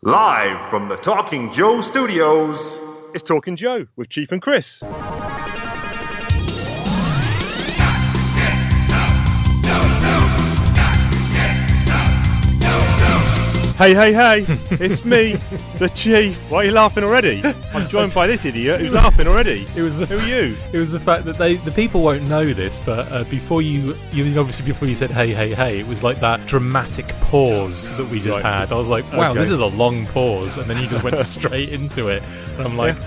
Live from the Talking Joe studios, it's Talking Joe with Chief and Chris. Hey, it's me, the Chief. Why are you laughing already? I'm joined by this idiot who's laughing already. Who are you? It was the fact that the people won't know this, but before you said hey, it was like that dramatic pause that we just had. I was like, wow, okay. This is a long pause, and then you just went straight into it, and I'm like,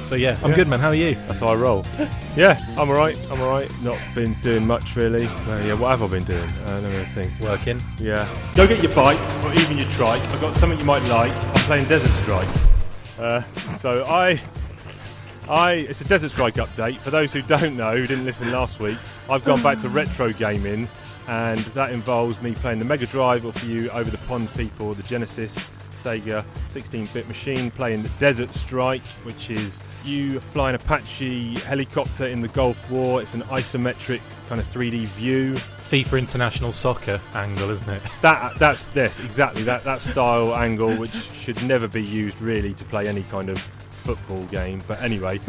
So yeah, I'm good, man. How are you? That's how I roll. Yeah, I'm alright. Not been doing much really. What have I been doing? Let me think. Working. Yeah. Go get your bike or even your trike. I've got something you might like. I'm playing Desert Strike. It's a Desert Strike update. For those who don't know, who didn't listen last week, I've gone back to retro gaming, and that involves me playing the Mega Drive, or for you over the pond people, the Genesis, Sega 16-bit machine, playing Desert Strike, which is you fly an Apache helicopter in the Gulf War. It's an isometric kind of 3D view. FIFA International Soccer angle, isn't it? That's exactly that style angle, which should never be used really to play any kind of football game. But anyway,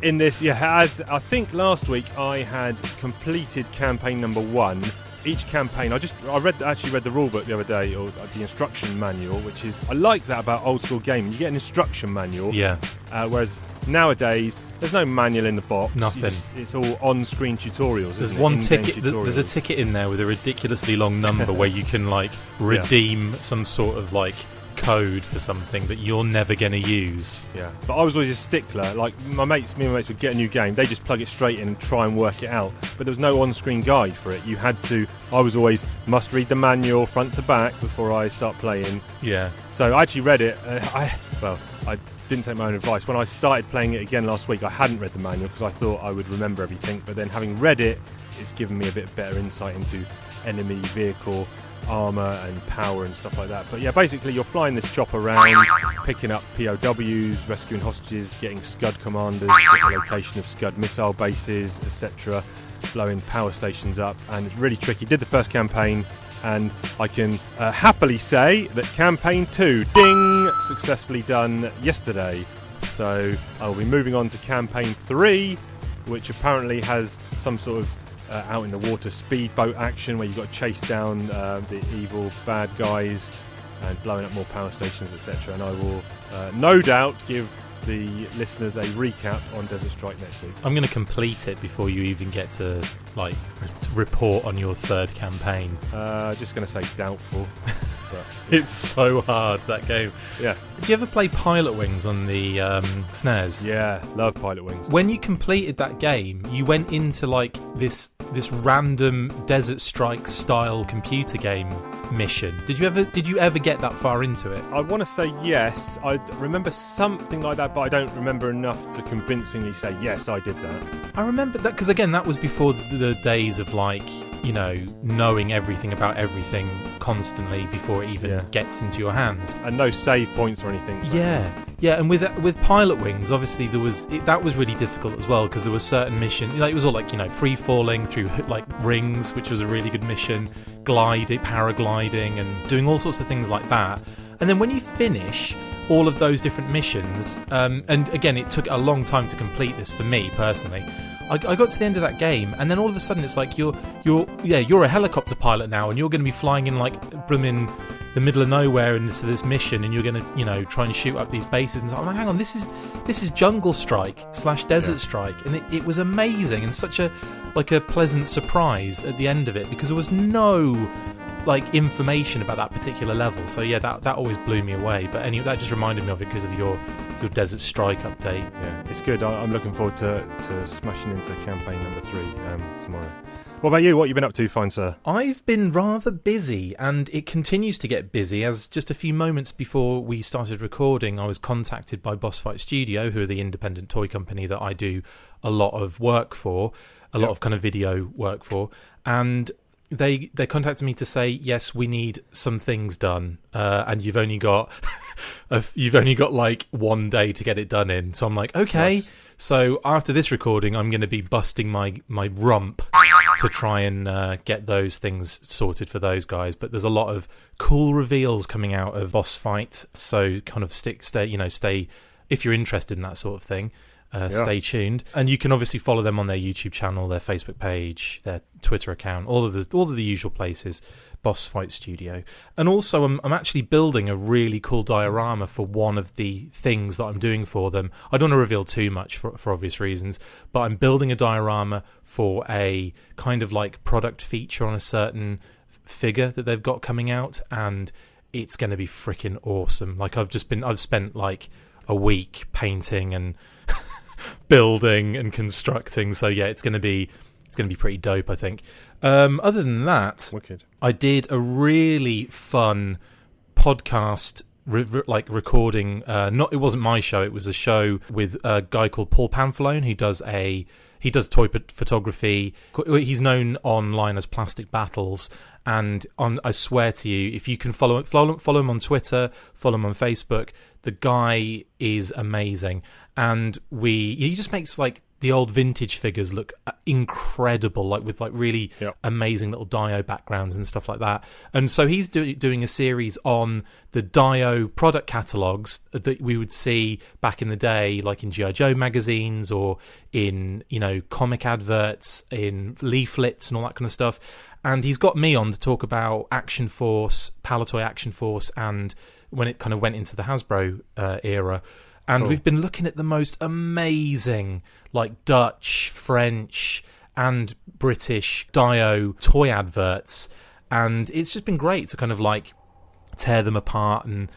in this, as I think last week I had completed campaign number 1. Each campaign, I actually read the rule book the other day, or the instruction manual, which is, I like that about old school gaming. You get an instruction manual, whereas nowadays there's no manual in the box. Nothing. It's all on-screen tutorials. There's one ticket. There's a ticket in there with a ridiculously long number where you can redeem some sort of code for something that you're never going to use. Yeah, but I was always a stickler. Like me and my mates would get a new game, they just plug it straight in and try and work it out. But there was no on-screen guide for it. I was always must read the manual front to back before I start playing. Yeah. So I actually read it. I didn't take my own advice. When I started playing it again last week, I hadn't read the manual because I thought I would remember everything. But then having read it, it's given me a bit better insight into enemy vehicle armour and power and stuff like that. But yeah, basically you're flying this chopper around, picking up POWs, rescuing hostages, getting Scud commanders, get the location of Scud missile bases, etc., blowing power stations up, and it's really tricky. Did the first campaign, and I can happily say that campaign 2, ding, successfully done yesterday. So I'll be moving on to campaign 3, which apparently has some sort of out in the water speedboat action where you've got to chase down the evil bad guys and blowing up more power stations, etc. And I will no doubt give the listeners a recap on Desert Strike next week. I'm going to complete it before you even get to report on your third campaign. Just going to say doubtful. But it's so hard, that game. Yeah. Did you ever play Pilot Wings on the SNES? Yeah, love Pilot Wings. When you completed that game, you went into this random Desert Strike style computer game mission. Did you ever get that far into it? I want to say yes. I remember something like that, but I don't remember enough to convincingly say yes, I did that. I remember that because again, that was before the days of knowing everything about everything constantly before it even gets into your hands, and no save points or anything. Yeah, and with Pilot Wings, obviously that was really difficult as well because there was certain missions. It was all free falling through rings, which was a really good mission, paragliding, and doing all sorts of things like that. And then when you finish all of those different missions, and again, it took a long time to complete this for me personally. I got to the end of that game, and then all of a sudden it's like you're a helicopter pilot now, and you're going to be flying in in the middle of nowhere into this mission, and you're going to try and shoot up these bases. And I'm like, hang on, this is Jungle Strike / Desert Strike, and it was amazing and such a pleasant surprise at the end of it because there was no information about that particular level. So yeah, that always blew me away. But anyway, that just reminded me of it because of your Desert Strike update. Yeah, it's good. I'm looking forward to smashing into campaign number 3 tomorrow. What about you? What have you been up to, fine sir? I've been rather busy, and it continues to get busy, as just a few moments before we started recording, I was contacted by Boss Fight Studio, who are the independent toy company that I do a lot of work for, a lot of kind of video work for, and they contacted me to say, yes, we need some things done, and you've only got 1 day to get it done in. So I'm like, okay. Yes. So after this recording, I'm going to be busting my rump to try and get those things sorted for those guys. But there's a lot of cool reveals coming out of Boss Fight, so kind of stay if you're interested in that sort of thing. Stay tuned, and you can obviously follow them on their YouTube channel, their Facebook page, their Twitter account, all of the usual places. Boss Fight Studio. And also I'm actually building a really cool diorama for one of the things that I'm doing for them. I don't want to reveal too much for obvious reasons, but I'm building a diorama for a kind of like product feature on a certain figure that they've got coming out, and it's going to be freaking awesome. Like I've spent like a week painting and building and constructing, so yeah, it's going to be pretty dope, I think. Other than that, wicked. I did a really fun podcast recording. It wasn't my show, it was a show with a guy called Paul Pamphilone who does toy photography. He's known online as Plastic Battles, and I swear to you, if you can follow him on Twitter, follow him on Facebook, the guy is amazing. And he just makes like the old vintage figures look incredible, like with like really amazing little Dio backgrounds and stuff like that. And so he's doing a series on the Dio product catalogs that we would see back in the day, like in G.I. Joe magazines or in, comic adverts, in leaflets and all that kind of stuff. And he's got me on to talk about Action Force, Palitoy Action Force, and when it kind of went into the Hasbro era. And we've been looking at the most amazing, like Dutch, French, and British Dio toy adverts, and it's just been great to kind of like tear them apart and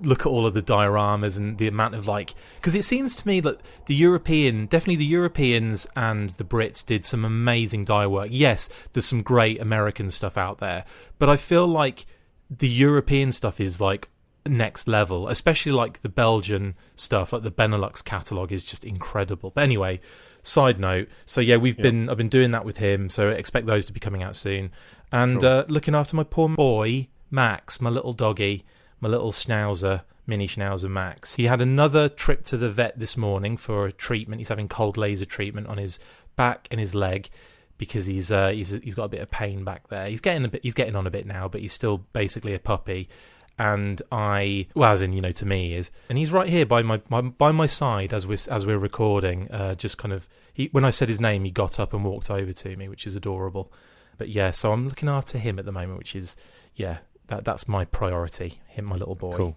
look at all of the dioramas and the amount of like, because it seems to me that the Europeans and the Brits did some amazing Dio work. Yes, there's some great American stuff out there, but I feel like the European stuff is like next level, especially like the Belgian stuff, like the Benelux catalogue is just incredible. But anyway, side note, so yeah, I've been doing that with him, so expect those to be coming out soon. And looking after my poor boy Max, my little doggy, my little schnauzer, mini schnauzer Max. He had another trip to the vet this morning for a treatment. He's having cold laser treatment on his back and his leg because he's got a bit of pain back there. He's getting on a bit now, but he's still basically a puppy. And as in, to me, he is, and he's right here by my side as we're recording. Just kind of, when I said his name, he got up and walked over to me, which is adorable. But yeah, so I'm looking after him at the moment, which is that's my priority. Him, my little boy. Cool.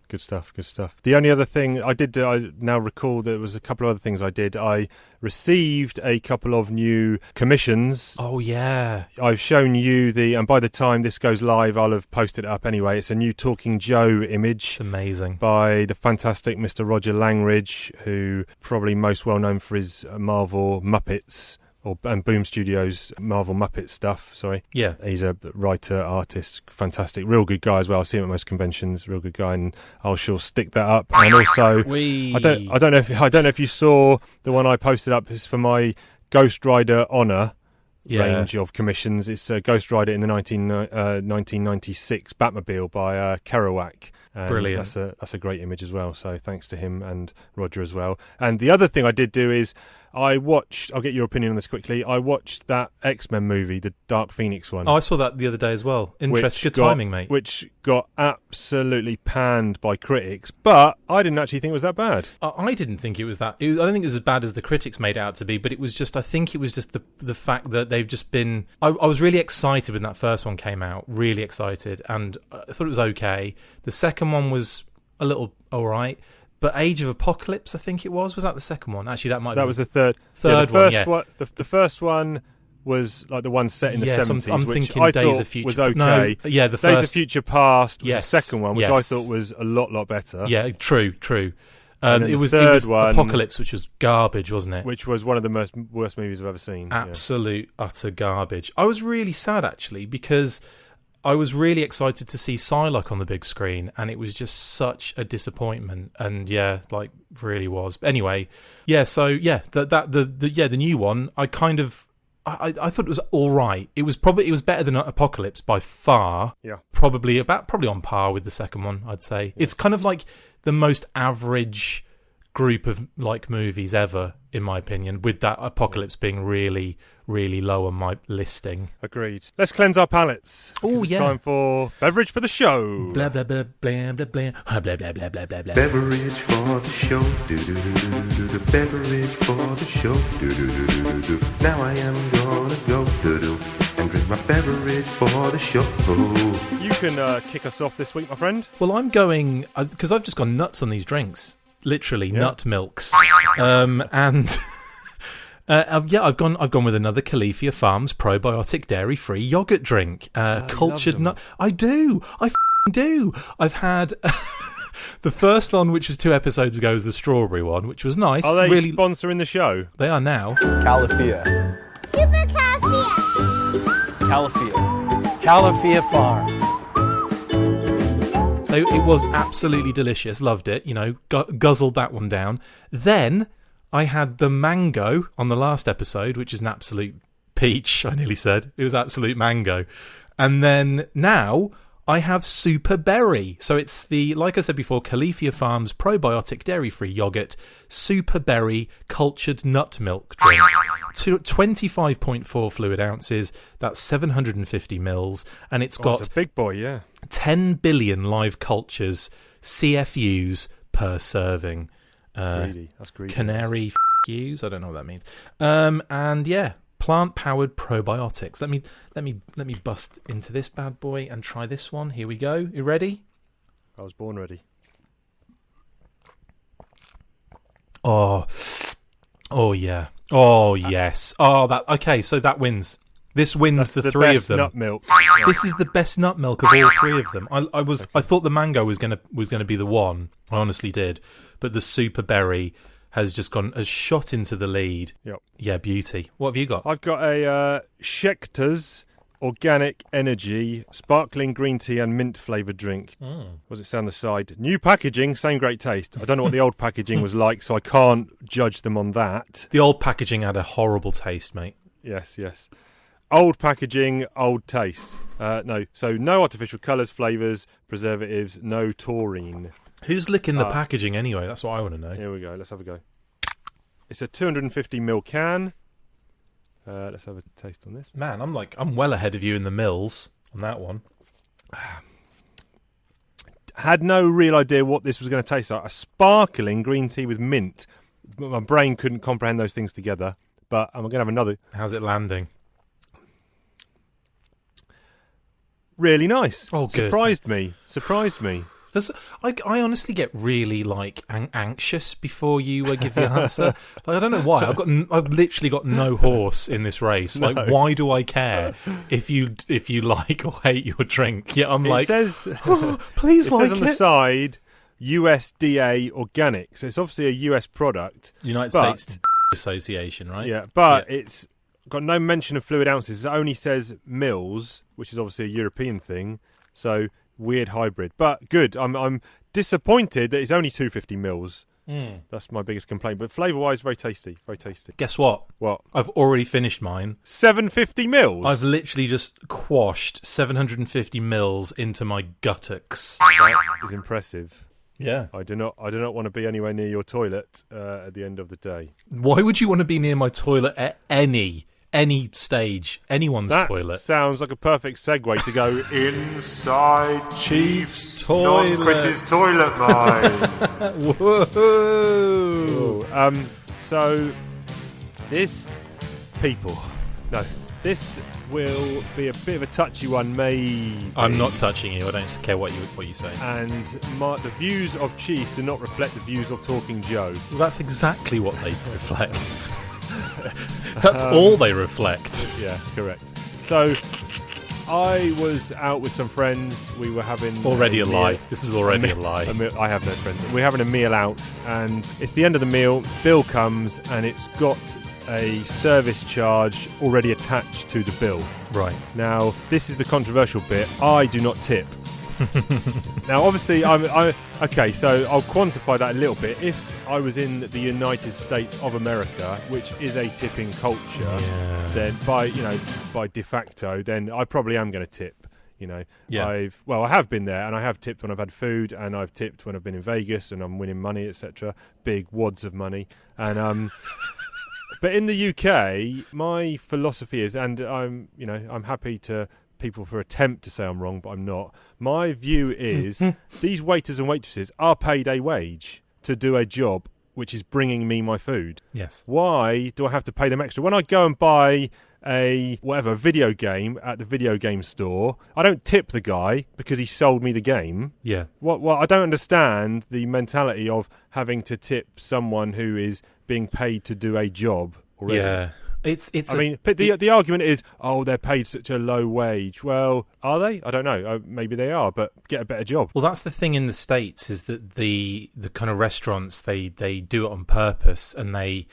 Good stuff. The only other thing I did, I now recall there was a couple of other things I did. I received a couple of new commissions. Oh, yeah. I've shown you and by the time this goes live, I'll have posted it up anyway. It's a new Talking Joe image. It's amazing. By the fantastic Mr. Roger Langridge, who probably most well known for his Marvel Muppets. And Boom Studios Marvel Muppet stuff, sorry. Yeah. He's a writer, artist, fantastic, real good guy as well. I see him at most conventions, real good guy, and I'll sure stick that up. And also, I don't know if you saw the one I posted up is for my Ghost Rider Honor range of commissions. It's Ghost Rider in the 1996 Batmobile by Kerouac. And brilliant. That's a great image as well. So thanks to him and Roger as well. And the other thing I did do is I'll get your opinion on this quickly. I watched that X-Men movie, the Dark Phoenix one. Oh, I saw that the other day as well. Good timing, mate. Which got absolutely panned by critics, but I didn't actually think it was that bad. I didn't think it was that. I don't think it was as bad as the critics made it out to be, but it was just, I think it was just the fact that they've just been... I was really excited when that first one came out, really excited, and I thought it was okay. The second one was a little alright. But Age of Apocalypse, I think it was. Was that the second one? Actually, that was the third. Third one. The first one was like the one set in the 70s, I'm which thinking I Days thought of Future. was okay. No, yeah, the Days first of Future Past was the second one, which I thought was a lot better. Yeah, true. It was one, Apocalypse, which was garbage, wasn't it? Which was one of the worst movies I've ever seen. Absolute, utter garbage. I was really sad, actually, because I was really excited to see Psylocke on the big screen, and it was just such a disappointment. And really was. But anyway, the new one, I thought it was all right. It was better than Apocalypse by far. Yeah, probably on par with the second one, I'd say. Yeah. It's kind of like the most average group of like movies ever, in my opinion, with that Apocalypse being really, really low on my listing. Agreed. Let's cleanse our palates. Oh, It's yeah. time for beverage for the show. Blah, blah, blah, blah, blah, blah, blah, blah, blah, blah, blah, blah. Beverage for the show. Do-do-do-do-do-do. Beverage for the show. Do-do-do-do-do-do. Now I am gonna go do-do and drink my beverage for the show. You can kick us off this week, my friend. Well, I'm going because I've just gone nuts on these drinks, literally nut milks, and I've gone with another Califia Farms probiotic dairy-free yogurt drink, cultured nut. I do, I f***ing do. I've had the first one, which was 2 episodes ago, was the strawberry one, which was nice. Are they really sponsoring the show? They are now. Califia. Super Califia. Califia. Califia Farms. So it was absolutely delicious. Loved it. Guzzled that one down. Then I had the mango on the last episode, which is an absolute peach. I nearly said it was absolute mango. And then now I have super berry. So it's the, like I said before, Califia Farms probiotic dairy-free yogurt, super berry cultured nut milk drink. 25.4 fluid ounces. That's 750 mils, and it's got It's a big boy, yeah. 10 billion live cultures, CFUs per serving. Greedy. That's greedy. Canary U's. I don't know what that means. And yeah, plant-powered probiotics. Let me bust into this bad boy and try this one. Here we go. You ready? I was born ready. Oh yeah. Oh yes. Oh that. Okay, so that wins. This wins That's the three best of them. nut milk. This is the best nut milk of all 3 of them. I thought the mango was gonna be the one. I honestly did, but the super berry has shot into the lead. Yep. Yeah, beauty. What have you got? I've got a Schecter's Organic Energy Sparkling Green Tea and Mint Flavoured drink. What does it say on the side? New packaging, same great taste. I don't know what the old packaging was like, so I can't judge them on that. The old packaging had a horrible taste, mate. Yes. Old packaging, old taste. No artificial colours, flavours, preservatives, no taurine. Who's licking the packaging anyway? That's what I want to know. Here we go. Let's have a go. It's a 250ml can. Let's have a taste on this. Man, I'm well ahead of you in the mills on that one. Had no real idea what this was going to taste like. A sparkling green tea with mint. My brain couldn't comprehend those things together. But I'm going to have another. How's it landing? Really nice. Oh, good. Surprised me. I honestly get really anxious before you give the answer. I don't know why. I've literally got no horse in this race. No. Why do I care if you like or hate your drink? Yeah, I'm It says, please it like says on the side USDA organic, so it's obviously a US product. United States Association, right? Yeah, but it's got no mention of fluid ounces. It only says mils, which is obviously a European thing. So weird hybrid, but good. I'm disappointed that it's only 250 mils. That's my biggest complaint. But flavour-wise, very tasty. Very tasty. Guess what? What? I've already finished mine. 750 mils. I've literally just quashed 750 mils into my guttocks. That is impressive. Yeah. I do not want to be anywhere near your toilet at the end of the day. Why would you want to be near my toilet at any stage, anyone's That toilet? sounds like a perfect segue to go Inside Chief's toilet. Not Chris's toilet, mate. Whoa! So this will be a bit of a touchy one, maybe. I'm not touching you. I don't care what you say. And the views of Chief do not reflect the views of Talking Joe. Well, that's exactly what they reflect. That's all they reflect. Yeah, correct. So I was out with some friends. We were having Already a meal. lie. This is already a lie. I have no friends. We're having a meal out, and it's the end of the meal. Bill comes, and it's got a service charge already attached to the bill. Right. Now, this is the controversial bit. I do not tip. Now, obviously, okay. So I'll quantify that a little bit. If I was in the United States of America, which is a tipping culture, then by de facto, then I probably am going to tip. Yeah. I have been there, and I have tipped when I've had food, and I've tipped when I've been in Vegas and I'm winning money, etc. Big wads of money, and but in the UK, my philosophy is, and I'm happy to people for attempt to say I'm wrong, but I'm not. My view is these waiters and waitresses are paid a wage to do a job which is bringing me my food. Yes. Why do I have to pay them extra? When I go and buy a video game at the video game store, I don't tip the guy because he sold me the game. Yeah. Well, I don't understand the mentality of having to tip someone who is being paid to do a job already. Yeah. The argument is, they're paid such a low wage. Well, are they? I don't know. Maybe they are, but get a better job. Well, that's the thing in the States, is that the kind of restaurants, they do it on purpose, and they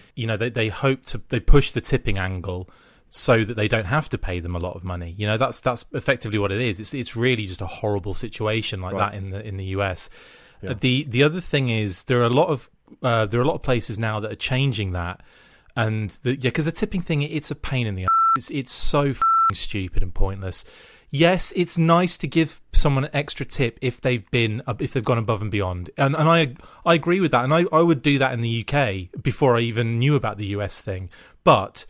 push the tipping angle so that they don't have to pay them a lot of money. That's effectively what it is. It's really just a horrible situation like that in the US. Yeah. The other thing is there are a lot of places now that are changing that. And because the tipping thing, it's a pain in the ass. It's so stupid and pointless. Yes, it's nice to give someone an extra tip if they've gone above and beyond, and I agree with that, and I would do that in the UK before I even knew about the US thing. But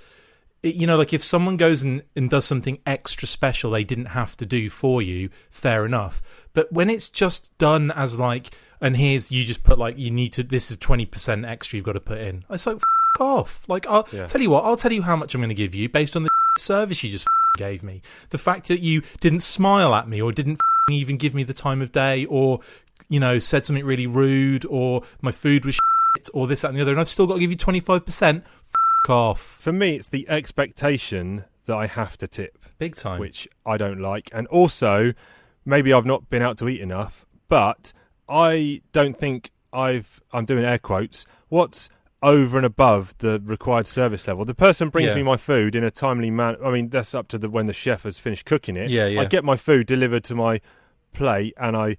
if someone goes and does something extra special they didn't have to do for you, fair enough. But when it's just done as and you just put this is 20% extra you've got to put in. It's like, off. I'll tell you what, I'll tell you how much I'm going to give you based on the service you just gave me. The fact that you didn't smile at me, or didn't even give me the time of day, or said something really rude, or my food was shit, or this, that and the other, and I've still got to give you 25%. Off. For me, it's the expectation that I have to tip. Big time. Which I don't like. And also, maybe I've not been out to eat enough, but I don't think I'm doing air quotes, what's over and above the required service level. The person brings me my food in a timely manner. I mean, that's up to when the chef has finished cooking it. Yeah. I get my food delivered to my plate, and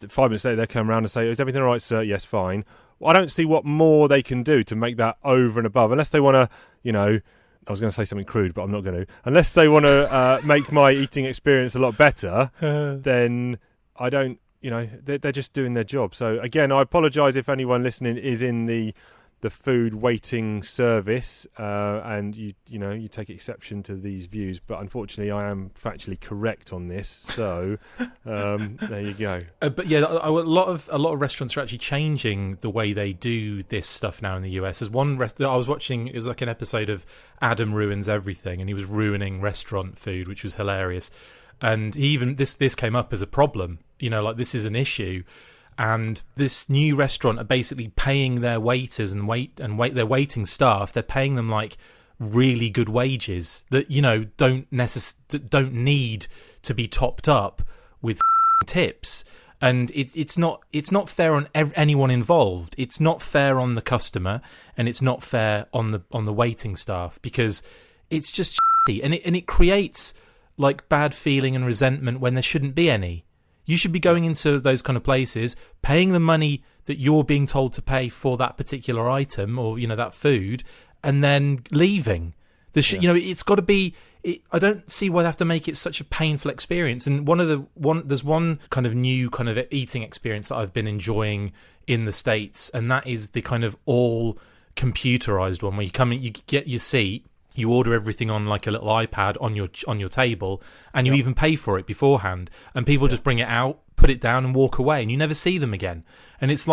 5 minutes later they come around and say, "Is everything all right, sir?" "Yes, fine." Well, I don't see what more they can do to make that over and above, unless they want to, I was going to say something crude, but I'm not going to. Unless they want to make my eating experience a lot better, then I don't, they're just doing their job. So again, I apologise if anyone listening is in the food waiting service, and you take exception to these views, but unfortunately I am factually correct on this, so there you go. But yeah, a lot of restaurants are actually changing the way they do this stuff now in the US. There's one I was watching, it was like an episode of Adam Ruins Everything, and he was ruining restaurant food, which was hilarious. And he even this came up as a problem, this is an issue. And this new restaurant are basically paying their waiters and their waiting staff. They're paying them really good wages that don't need to be topped up with tips. And it's not fair on anyone involved. It's not fair on the customer, and it's not fair on the waiting staff, because it's just shitty, and it creates bad feeling and resentment when there shouldn't be any. You should be going into those kind of places, paying the money that you're being told to pay for that particular item, or that food, and then leaving. It's got to be. I don't see why they have to make it such a painful experience. And there's one kind of new kind of eating experience that I've been enjoying in the States, and that is the kind of all computerized one, where you come in, you get your seat. You order everything on a little iPad on your table, and you even pay for it beforehand. And people just bring it out, put it down, and walk away, and you never see them again. And it's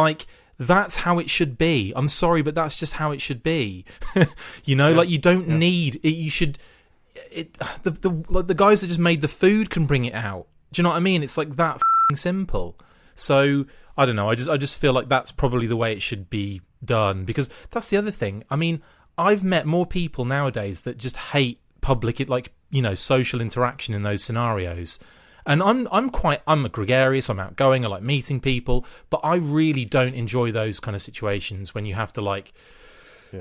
that's how it should be. I'm sorry, but that's just how it should be. You don't need it. You should. The guys that just made the food can bring it out. Do you know what I mean? It's that simple. So I don't know. I just feel like that's probably the way it should be done, because that's the other thing. I mean, I've met more people nowadays that just hate public, social interaction in those scenarios. And I'm a gregarious, I'm outgoing, I like meeting people, but I really don't enjoy those kind of situations when you have to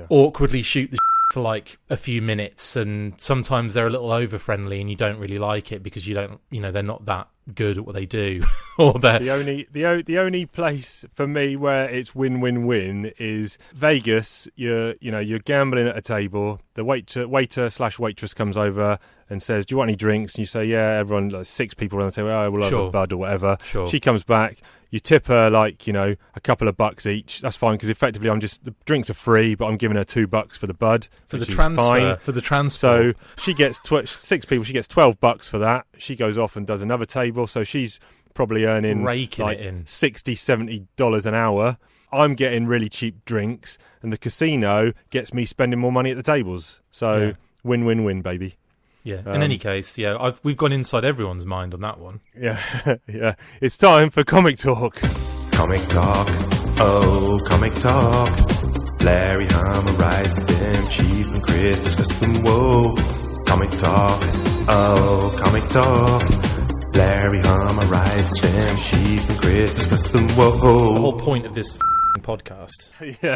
awkwardly shoot the for like a few minutes, and sometimes they're a little over friendly and you don't really like it because you don't, they're not that good at what they do. Or they're the only place for me where it's win-win-win is Vegas. You're gambling at a table. The waiter/waitress comes over and says, "Do you want any drinks?" And you say, "Yeah." Everyone, like 6 people around the table, "Oh, we'll have a bud or whatever." Sure. She comes back. You tip her a couple of bucks each. That's fine because effectively the drinks are free, but I'm giving her $2 for the bud for the transfer. Fine. For the transfer. So she gets 6 people. She gets $12 for that. She goes off and does another table. So she's probably earning raking it in $60-70 an hour. I'm getting really cheap drinks, and the casino gets me spending more money at the tables. So win-win-win, baby. Yeah. In any case, we've gone inside everyone's mind on that one. Yeah, yeah. It's time for comic talk. Comic talk, oh, comic talk. Larry Hama writes them, Chief and Chris discuss them, whoa. Comic talk, oh, comic talk. Larry Hama writes them, Chief and Chris discuss them, whoa. The whole point of this podcast.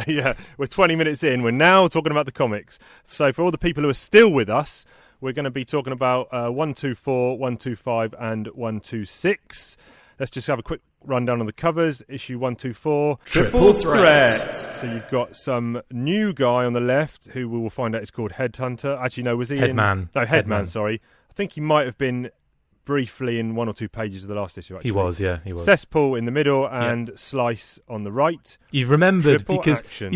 Yeah. We're 20 minutes in. We're now talking about the comics. So for all the people who are still with us, we're going to be talking about 124, 125 and 126. Let's just have a quick rundown on the covers. Issue 124. Triple Threat. So you've got some new guy on the left who we will find out is called Headhunter. Actually, no, was he Headman. Headman, sorry. I think he might have been briefly in 1 or 2 pages of the last issue, actually. He was. Cesspool in the middle and Slice on the right. You've remembered action.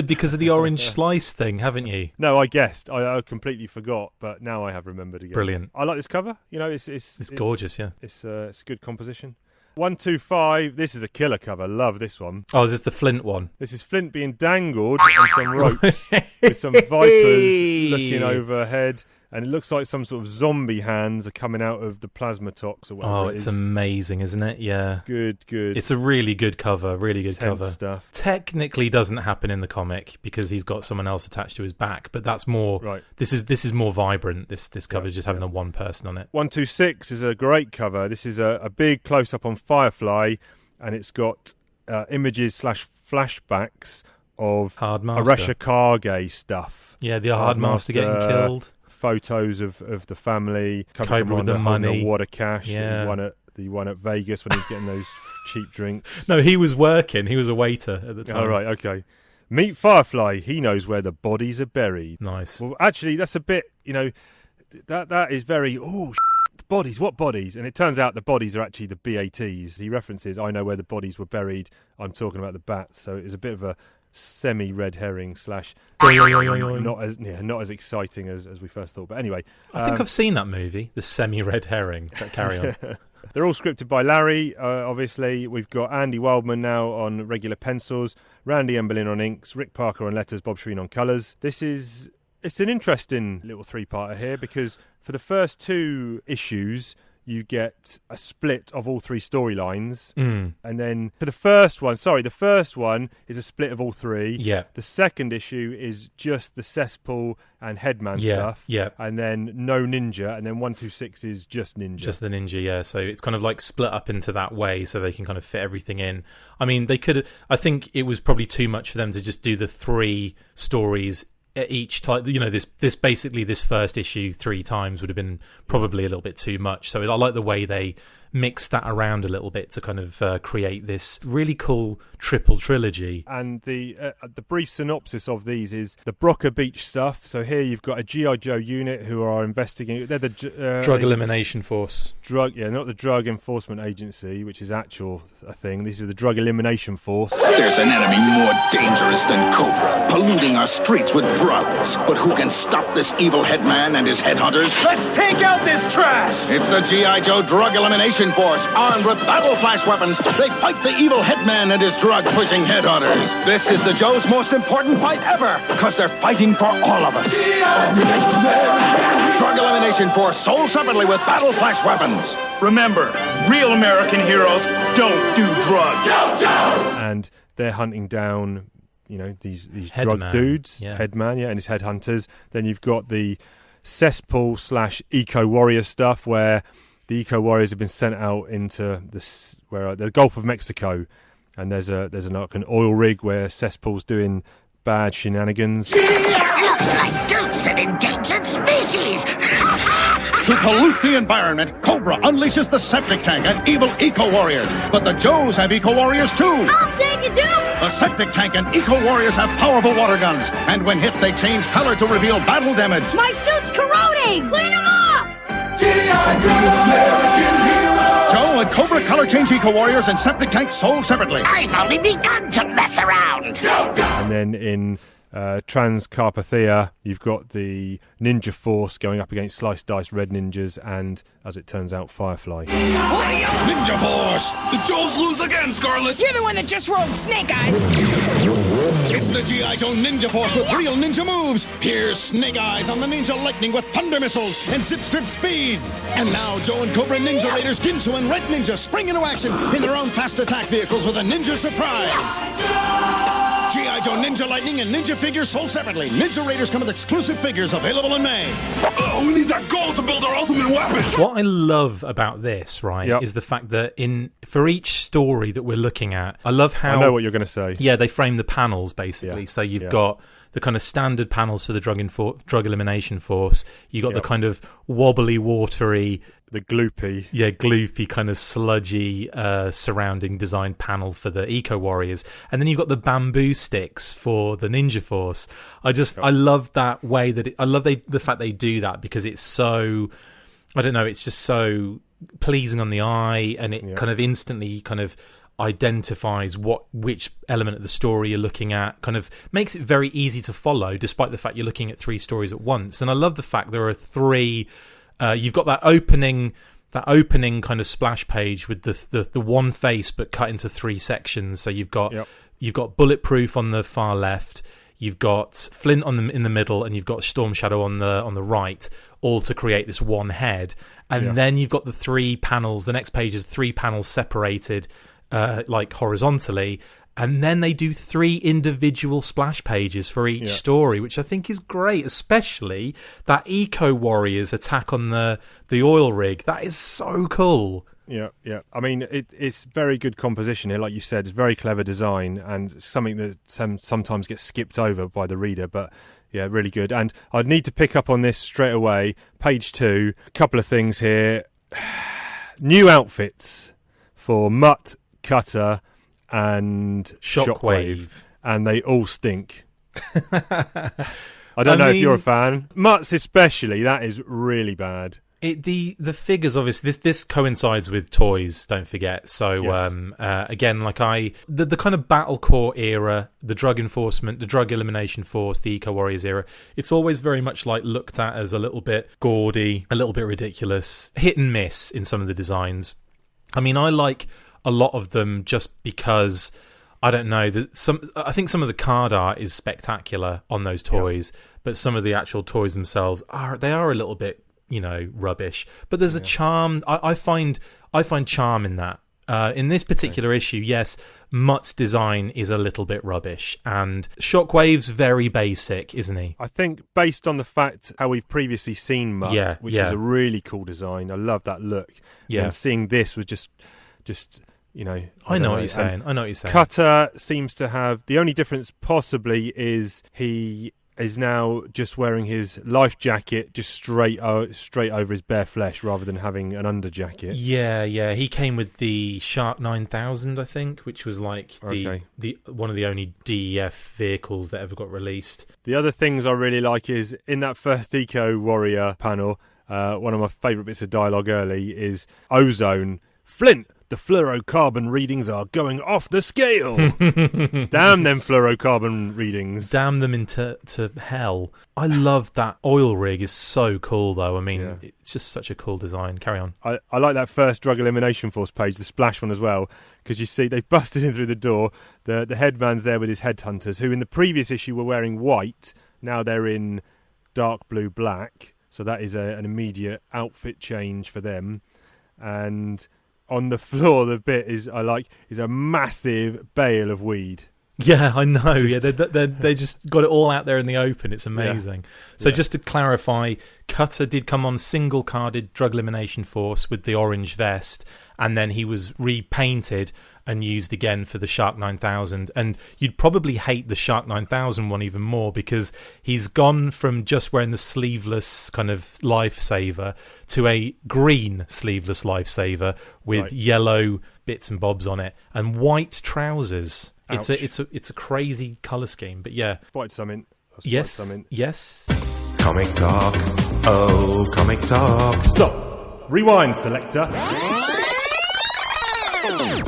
because of the orange slice thing, haven't you? No, I guessed. I completely forgot, but now I have remembered again. Brilliant. I like this cover. It's gorgeous, yeah. It's a good composition. 125. This is a killer cover. Love this one. Oh, is this the Flint one? This is Flint being dangled on some ropes with some vipers looking overhead. And it looks like some sort of zombie hands are coming out of the plasma tox or whatever. Oh, it's amazing, isn't it? Yeah. Good. It's a really good cover, cover. Stuff. Technically doesn't happen in the comic because he's got someone else attached to his back, but that's more... Right. This is more vibrant, this cover, just having the one person on it. 126 is a great cover. This is a big close-up on Firefly, and it's got images/flashbacks of ARAH Kage stuff. Yeah, the Hardmaster getting killed. Photos of the family, Cobra with the money, water cash. Yeah. The one at Vegas when he was getting those cheap drinks. No, he was working. He was a waiter at the time. All right, okay. Meet Firefly. He knows where the bodies are buried. Nice. Well, actually, that's a bit. That is very. The bodies. What bodies? And it turns out the bodies are actually the BATs. He references, "I know where the bodies were buried." I'm talking about the bats. So it's a bit of a semi-red herring / not as exciting as we first thought. But anyway, I think I've seen that movie, the semi-red herring. Carry on. They're all scripted by Larry. Obviously, we've got Andy Wildman now on regular pencils, Randy Emberlin on inks, Rick Parker on letters, Bob Shreen on colours. It's an interesting little 3-parter here because for the first 2 issues, you get a split of all 3 storylines. And then for the first one is a split of all 3. Yeah. The second issue is just the Cesspool and Headman stuff. Yeah. And then no Ninja. And then 126 is just Ninja. Just the Ninja, yeah. So it's kind of like split up into that way so they can kind of fit everything in. I mean, I think it was probably too much for them to just do the 3 stories each time. This basically this first issue 3 times would have been probably a little bit too much. So I like the way they mixed that around a little bit to kind of create this really cool triple trilogy. And the brief synopsis of these is the Brocker Beach stuff. So here you've got a G.I. Joe unit who are investigating. They're the Drug Elimination Force. Not the Drug Enforcement Agency, which is a thing. This is the Drug Elimination Force. There's an enemy more dangerous than Cobra, polluting our streets with drugs. But who can stop this evil headman and his headhunters? Let's take out this trash! It's the G.I. Joe Drug Elimination Force, armed with battle flash weapons. They fight the evil headman and his drug-pushing headhunters. This is the Joe's most important fight ever, because they're fighting for all of us. Drug Elimination Force, sold separately with battle flash weapons. Remember, real American heroes don't do drugs. And they're hunting down, these Headman. drug dudes, Yeah. Headman, and his headhunters. Then you've got the Cesspool / Eco Warrior stuff, where the Eco Warriors have been sent out into the Gulf of Mexico, and there's an oil rig where Cesspool's doing bad shenanigans. Looks like dupes an endangered species. To pollute the environment, Cobra unleashes the septic tank and evil eco-warriors. But the Joes have eco-warriors too. I'll take it, Duke. The septic tank and eco-warriors have powerful water guns. And when hit, they change color to reveal battle damage. My suit's corroding. Clean them up. Joe and Cobra color change eco-warriors and septic tanks sold separately. I've only begun to mess around. And then in Transcarpathia, you've got the Ninja Force going up against Slice Dice Red Ninjas and, as it turns out, Firefly. Ninja Force! The Joes lose again, Scarlet. You're the one that just rolled Snake Eyes. It's the G.I. Joe Ninja Force with real ninja moves. Here's Snake Eyes on the Ninja Lightning with thunder missiles and zip strip speed. And now Joe and Cobra Ninja Raiders Ginsu and Red Ninja spring into action in their own fast attack vehicles with a Ninja Surprise. G.I. Joe Ninja Lightning and Ninja figures sold separately. Ninja Raiders come with exclusive figures available in May. Oh, we need that gold to build our ultimate weapon. What I love about this, right, Yep. is the fact that for each story that we're looking at, I love how... I know what you're going to say. Yeah, they frame the panels, basically. Yeah. So you've got the kind of standard panels for the drug elimination force. You got the kind of wobbly, watery... The gloopy. Yeah, gloopy, kind of sludgy surrounding design panel for the Eco Warriors. And then you've got the bamboo sticks for the Ninja Force. I love that way that... I love the fact they do that because it's so... I don't know, it's just so pleasing on the eye, and it kind of instantly kind of identifies which element of the story you're looking at, kind of makes it very easy to follow, despite the fact you're looking at 3 stories at once. And I love the fact there are 3... you've got that opening kind of splash page with the one face but cut into 3 sections. So you've got Bulletproof on the far left, you've got Flint in the middle, and you've got Storm Shadow on the right, all to create this one head. And then you've got the 3 panels. The next page is 3 panels separated like horizontally. And then they do 3 individual splash pages for each story, which I think is great, especially that Eco Warriors attack on the oil rig. That is so cool. Yeah. I mean, it's very good composition here. Like you said, it's very clever design and something that sometimes gets skipped over by the reader, but yeah, really good. And I'd need to pick up on this straight away. Page 2, a couple of things here. New outfits for Mutt, Cutter, and Shockwave, and they all stink. I don't know if you're a fan. Mutt's especially, that is really bad. The figures, obviously, this coincides with toys, don't forget. So again, like the kind of Battlecore era, the drug enforcement, the drug elimination force, the Eco Warriors era, it's always very much like looked at as a little bit gaudy, a little bit ridiculous, hit and miss in some of the designs. I mean, I like a lot of them just because, I don't know, I think some of the card art is spectacular on those toys, but some of the actual toys themselves are a little bit, rubbish. But there's a charm. I find charm in that. In this particular issue, yes, Mutt's design is a little bit rubbish, and Shockwave's very basic, isn't he? I think based on the fact how we've previously seen Mutt, which is a really cool design. I love that look. Yeah. And seeing this was just I know what you're saying. Cutter seems to have... The only difference possibly is he is now just wearing his life jacket just straight over his bare flesh rather than having an under jacket. Yeah. He came with the Shark 9000, I think, which was like the one of the only DEF vehicles that ever got released. The other things I really like is in that first Eco Warrior panel, one of my favourite bits of dialogue early is Ozone. Flint! The fluorocarbon readings are going off the scale. Damn them fluorocarbon readings. Damn them into hell. I love that oil rig. Is so cool, though. I mean, it's just such a cool design. Carry on. I like that first Drug Elimination Force page, the splash one as well, because you see they've busted in through the door. The headman's there with his headhunters, who in the previous issue were wearing white. Now they're in dark blue black. So that is an immediate outfit change for them. And... on the floor, the bit is a massive bale of weed. Yeah, I know. They just got it all out there in the open. It's amazing. So just to clarify, Cutter did come on single-carded Drug Elimination Force with the orange vest, and then he was repainted and used again for the Shark 9000. And you'd probably hate the Shark 9000 one even more, because he's gone from just wearing the sleeveless kind of lifesaver to a green sleeveless lifesaver with yellow bits and bobs on it and white trousers. Ouch. It's a crazy colour scheme, but yeah. Quite something. Yes. Comic talk. Oh, comic talk. Stop. Rewind, selector.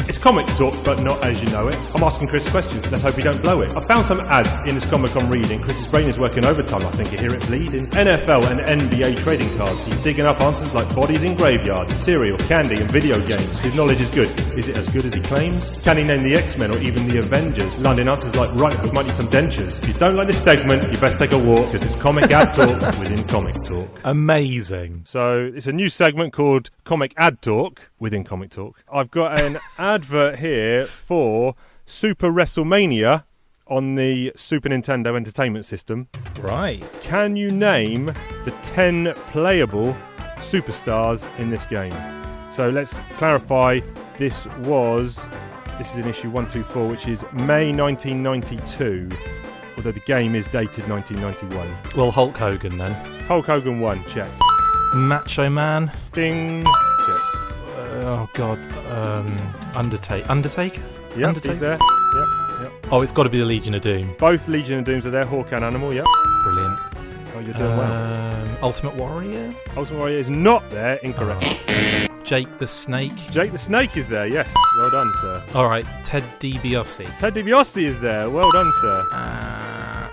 It's comic talk, but not as you know it. I'm asking Chris questions. Let's hope we don't blow it. I found some ads in this comic I'm reading. Chris's brain is working overtime. I think I hear it bleeding. NFL and NBA trading cards. He's digging up answers like bodies in graveyards, cereal, candy, and video games. His knowledge is good. Is it as good as he claims? Can he name the X-Men or even the Avengers? Landing answers like, right, we might need some dentures. If you don't like this segment, you best take a walk, because it's comic ad talk within comic talk. Amazing. So it's a new segment called Comic Ad Talk within Comic Talk. I've got an advert here for Super WrestleMania on the Super Nintendo Entertainment System. Right. Can you name the 10 playable superstars in this game? So let's clarify. This is in issue 124, which is May 1992. Although the game is dated 1991. Well, Hulk Hogan then. Hulk Hogan 1, check. Macho Man. Ding, check. Oh God. Undertaker. Yep, Undertaker? he's there. Yep. Oh, it's got to be the Legion of Doom. Both Legion of Dooms are there. Hawk and Animal, yep. Brilliant. Oh, you're doing well. Ultimate Warrior. Ultimate Warrior is not there. Incorrect. Oh. Jake the Snake. Jake the Snake is there, yes. Well done, sir. All right, Ted DiBiase. Ted DiBiase is there. Well done, sir.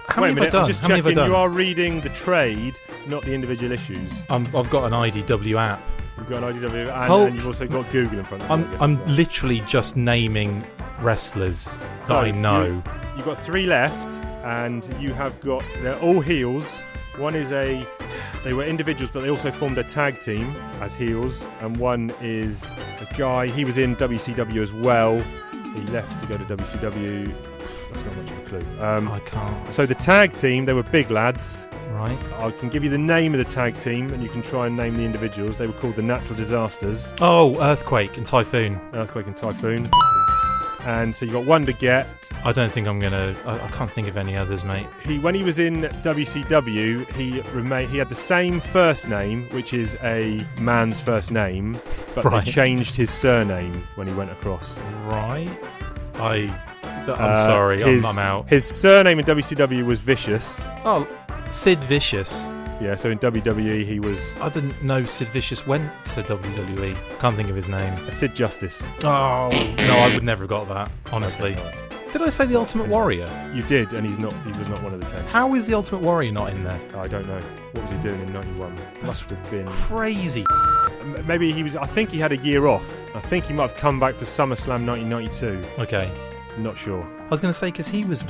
How many have I done? I'm just checking. You are reading the trade, not the individual issues. I've got an IDW app. You've got an IDW and you've also got Google in front of you. I'm literally just naming wrestlers that I know. You've got 3 left, and you have got... They're all heels. One is they were individuals, but they also formed a tag team as heels. And one is a guy, he was in WCW as well. He left to go to WCW. That's not much of a clue. I can't. So the tag team, they were big lads. Right. I can give you the name of the tag team, and you can try and name the individuals. They were called the Natural Disasters. Oh, Earthquake and Typhoon. Earthquake and Typhoon. And so you got one to get. I don't think I'm gonna. I can't think of any others, mate. When he was in WCW, he had the same first name, which is a man's first name, but right. They changed his surname when he went across. Right. I'm sorry. I'm out. His surname in WCW was Vicious. Oh, Sid Vicious. Yeah, so in WWE he was... I didn't know Sid Vicious went to WWE. Can't think of his name. Sid Justice. Oh, no, I would never have got that, honestly. Okay, right. Did I say the Ultimate Warrior? You did, and he was not one of the 10. How is the Ultimate Warrior not in there? I don't know. What was he doing in 91? Must have been... Crazy. Maybe he was... I think he had a year off. I think he might have come back for SummerSlam 1992. Okay. Not sure. I was going to say, because he was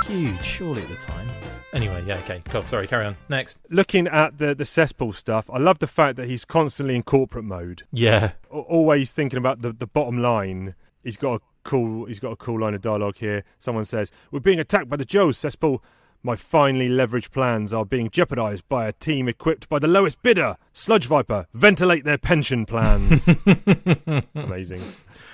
huge, surely, at the time. Anyway, yeah, okay, cool. Sorry, carry on. Next. Looking at the cesspool stuff, I love the fact that he's constantly in corporate mode. Yeah. Always thinking about the bottom line. He's got a cool line of dialogue here. Someone says, "We're being attacked by the Joes, cesspool. My finely leveraged plans are being jeopardized by a team equipped by the lowest bidder. Sludge Viper, ventilate their pension plans." Amazing.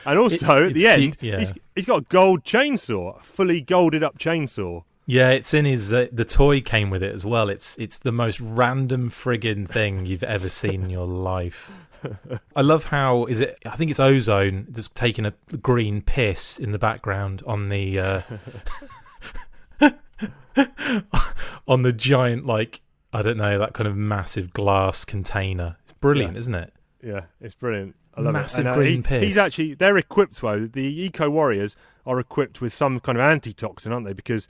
And also, at the end, he's got a gold chainsaw, a fully golded up chainsaw. Yeah, it's in his... the toy came with it as well. It's the most random friggin' thing you've ever seen in your life. I love how... I think it's Ozone just taking a green piss in the background on the... on the giant, like, I don't know, that kind of massive glass container. It's brilliant, isn't it? Yeah, it's brilliant. I love massive it. green piss. He's actually... They're equipped, though. The Eco-Warriors are equipped with some kind of antitoxin, aren't they? Because...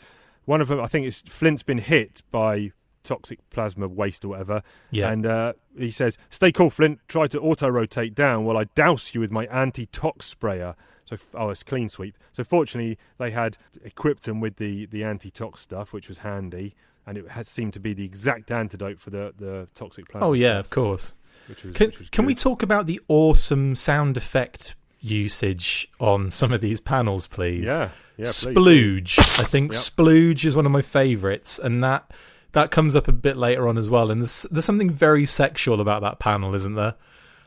one of them, I think it's Flint's been hit by toxic plasma waste or whatever. Yeah. And he says, "Stay cool, Flint. Try to auto-rotate down while I douse you with my anti-tox sprayer." So, it's clean sweep. So fortunately, they had equipped him with the anti-tox stuff, which was handy. And it seemed to be the exact antidote for the toxic plasma. Oh, yeah, stuff, of course. Which was Can we talk about the awesome sound effect usage on some of these panels, please? Yeah. Sploodge. I think Sploodge is one of my favourites, and that comes up a bit later on as well. And there's something very sexual about that panel, isn't there?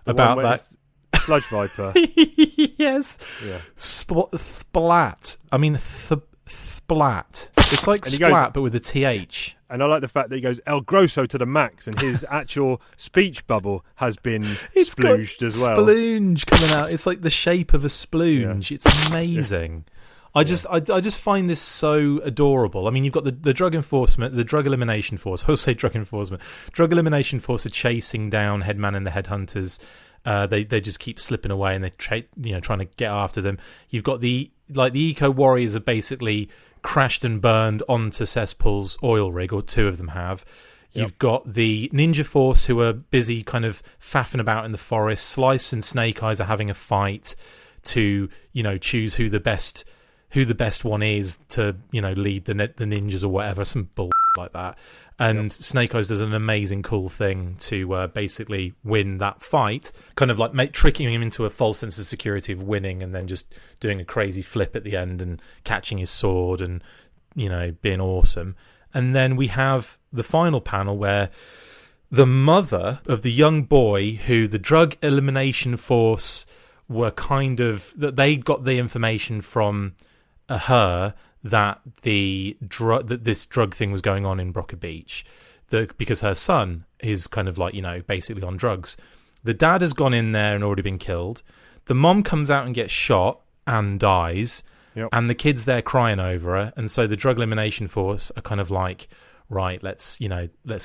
About that. sludge viper. Yes. Yeah. Splat. I mean, splat. It's like splat, but with a TH. And I like the fact that he goes El Grosso to the max, and his actual speech bubble has been splooged as well. Splunge coming out. It's like the shape of a splunge. Yeah. It's amazing. I just find this so adorable. I mean, you've got the drug enforcement, the drug elimination force. I'll say drug enforcement. Drug elimination force are chasing down Headman and the headhunters. They just keep slipping away, and they're trying to get after them. You've got the eco warriors have basically crashed and burned onto Cesspool's oil rig, or two of them have. You've got the ninja force who are busy kind of faffing about in the forest. Slice and Snake Eyes are having a fight to choose who the best one is to lead the ninjas or whatever, some bull like that. And Snake Eyes does an amazing cool thing to basically win that fight, kind of like tricking him into a false sense of security of winning, and then just doing a crazy flip at the end and catching his sword and being awesome. And then we have the final panel where the mother of the young boy who the drug elimination force were that they got the information from her that this drug thing was going on in Brocker Beach, because her son is kind of like basically on drugs. The dad has gone in there and already been killed. The mom comes out and gets shot and dies, and the kid's there crying over her. And so the drug elimination force are kind of like, right, let's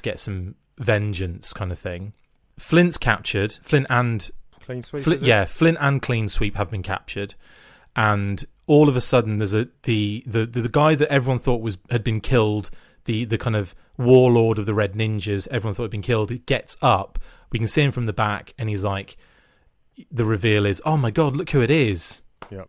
get some vengeance kind of thing. Flint's captured. Flint and Clean Sweep. Flint and Clean Sweep have been captured, and all of a sudden there's the guy that everyone thought had been killed, the kind of warlord of the Red Ninjas, everyone thought had been killed. He gets up, we can see him from the back, and he's like, the reveal is, oh my god, look who it is. Yep.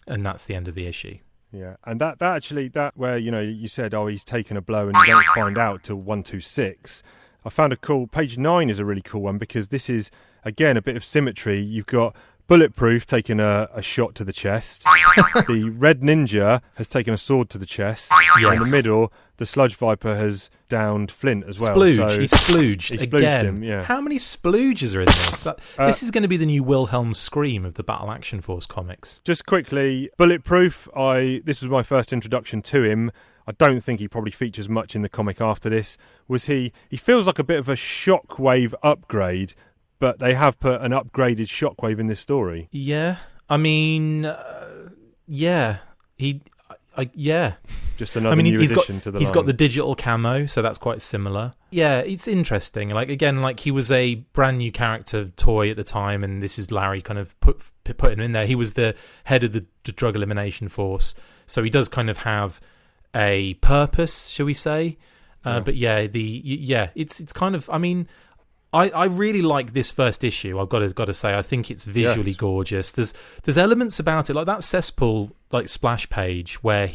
And that's the end of the issue. Yeah, and that where you said, oh, he's taken a blow and you don't find out till 126. I found a cool page 9 is a really cool one, because this is again a bit of symmetry. You've got Bulletproof taking a shot to the chest. The Red Ninja has taken a sword to the chest. Yes. In the middle, the Sludge Viper has downed Flint as well. Splooge. So he splooged again. Him, yeah. How many splooges are in this? This is going to be the new Wilhelm scream of the Battle Action Force comics. Just quickly, Bulletproof, this was my first introduction to him. I don't think he probably features much in the comic after this. He feels like a bit of a Shockwave upgrade, but they have put an upgraded Shockwave in this story. Yeah, I mean, yeah, yeah. Just another new addition to the line. He's got the digital camo, so that's quite similar. Yeah, it's interesting. He was a brand new character toy at the time, and this is Larry kind of put him in there. He was the head of the drug elimination force, so he does kind of have a purpose, shall we say? But yeah, it's kind of. I mean, I really like this first issue. I've got to say, I think it's visually gorgeous. There's elements about it, like that cesspool splash page where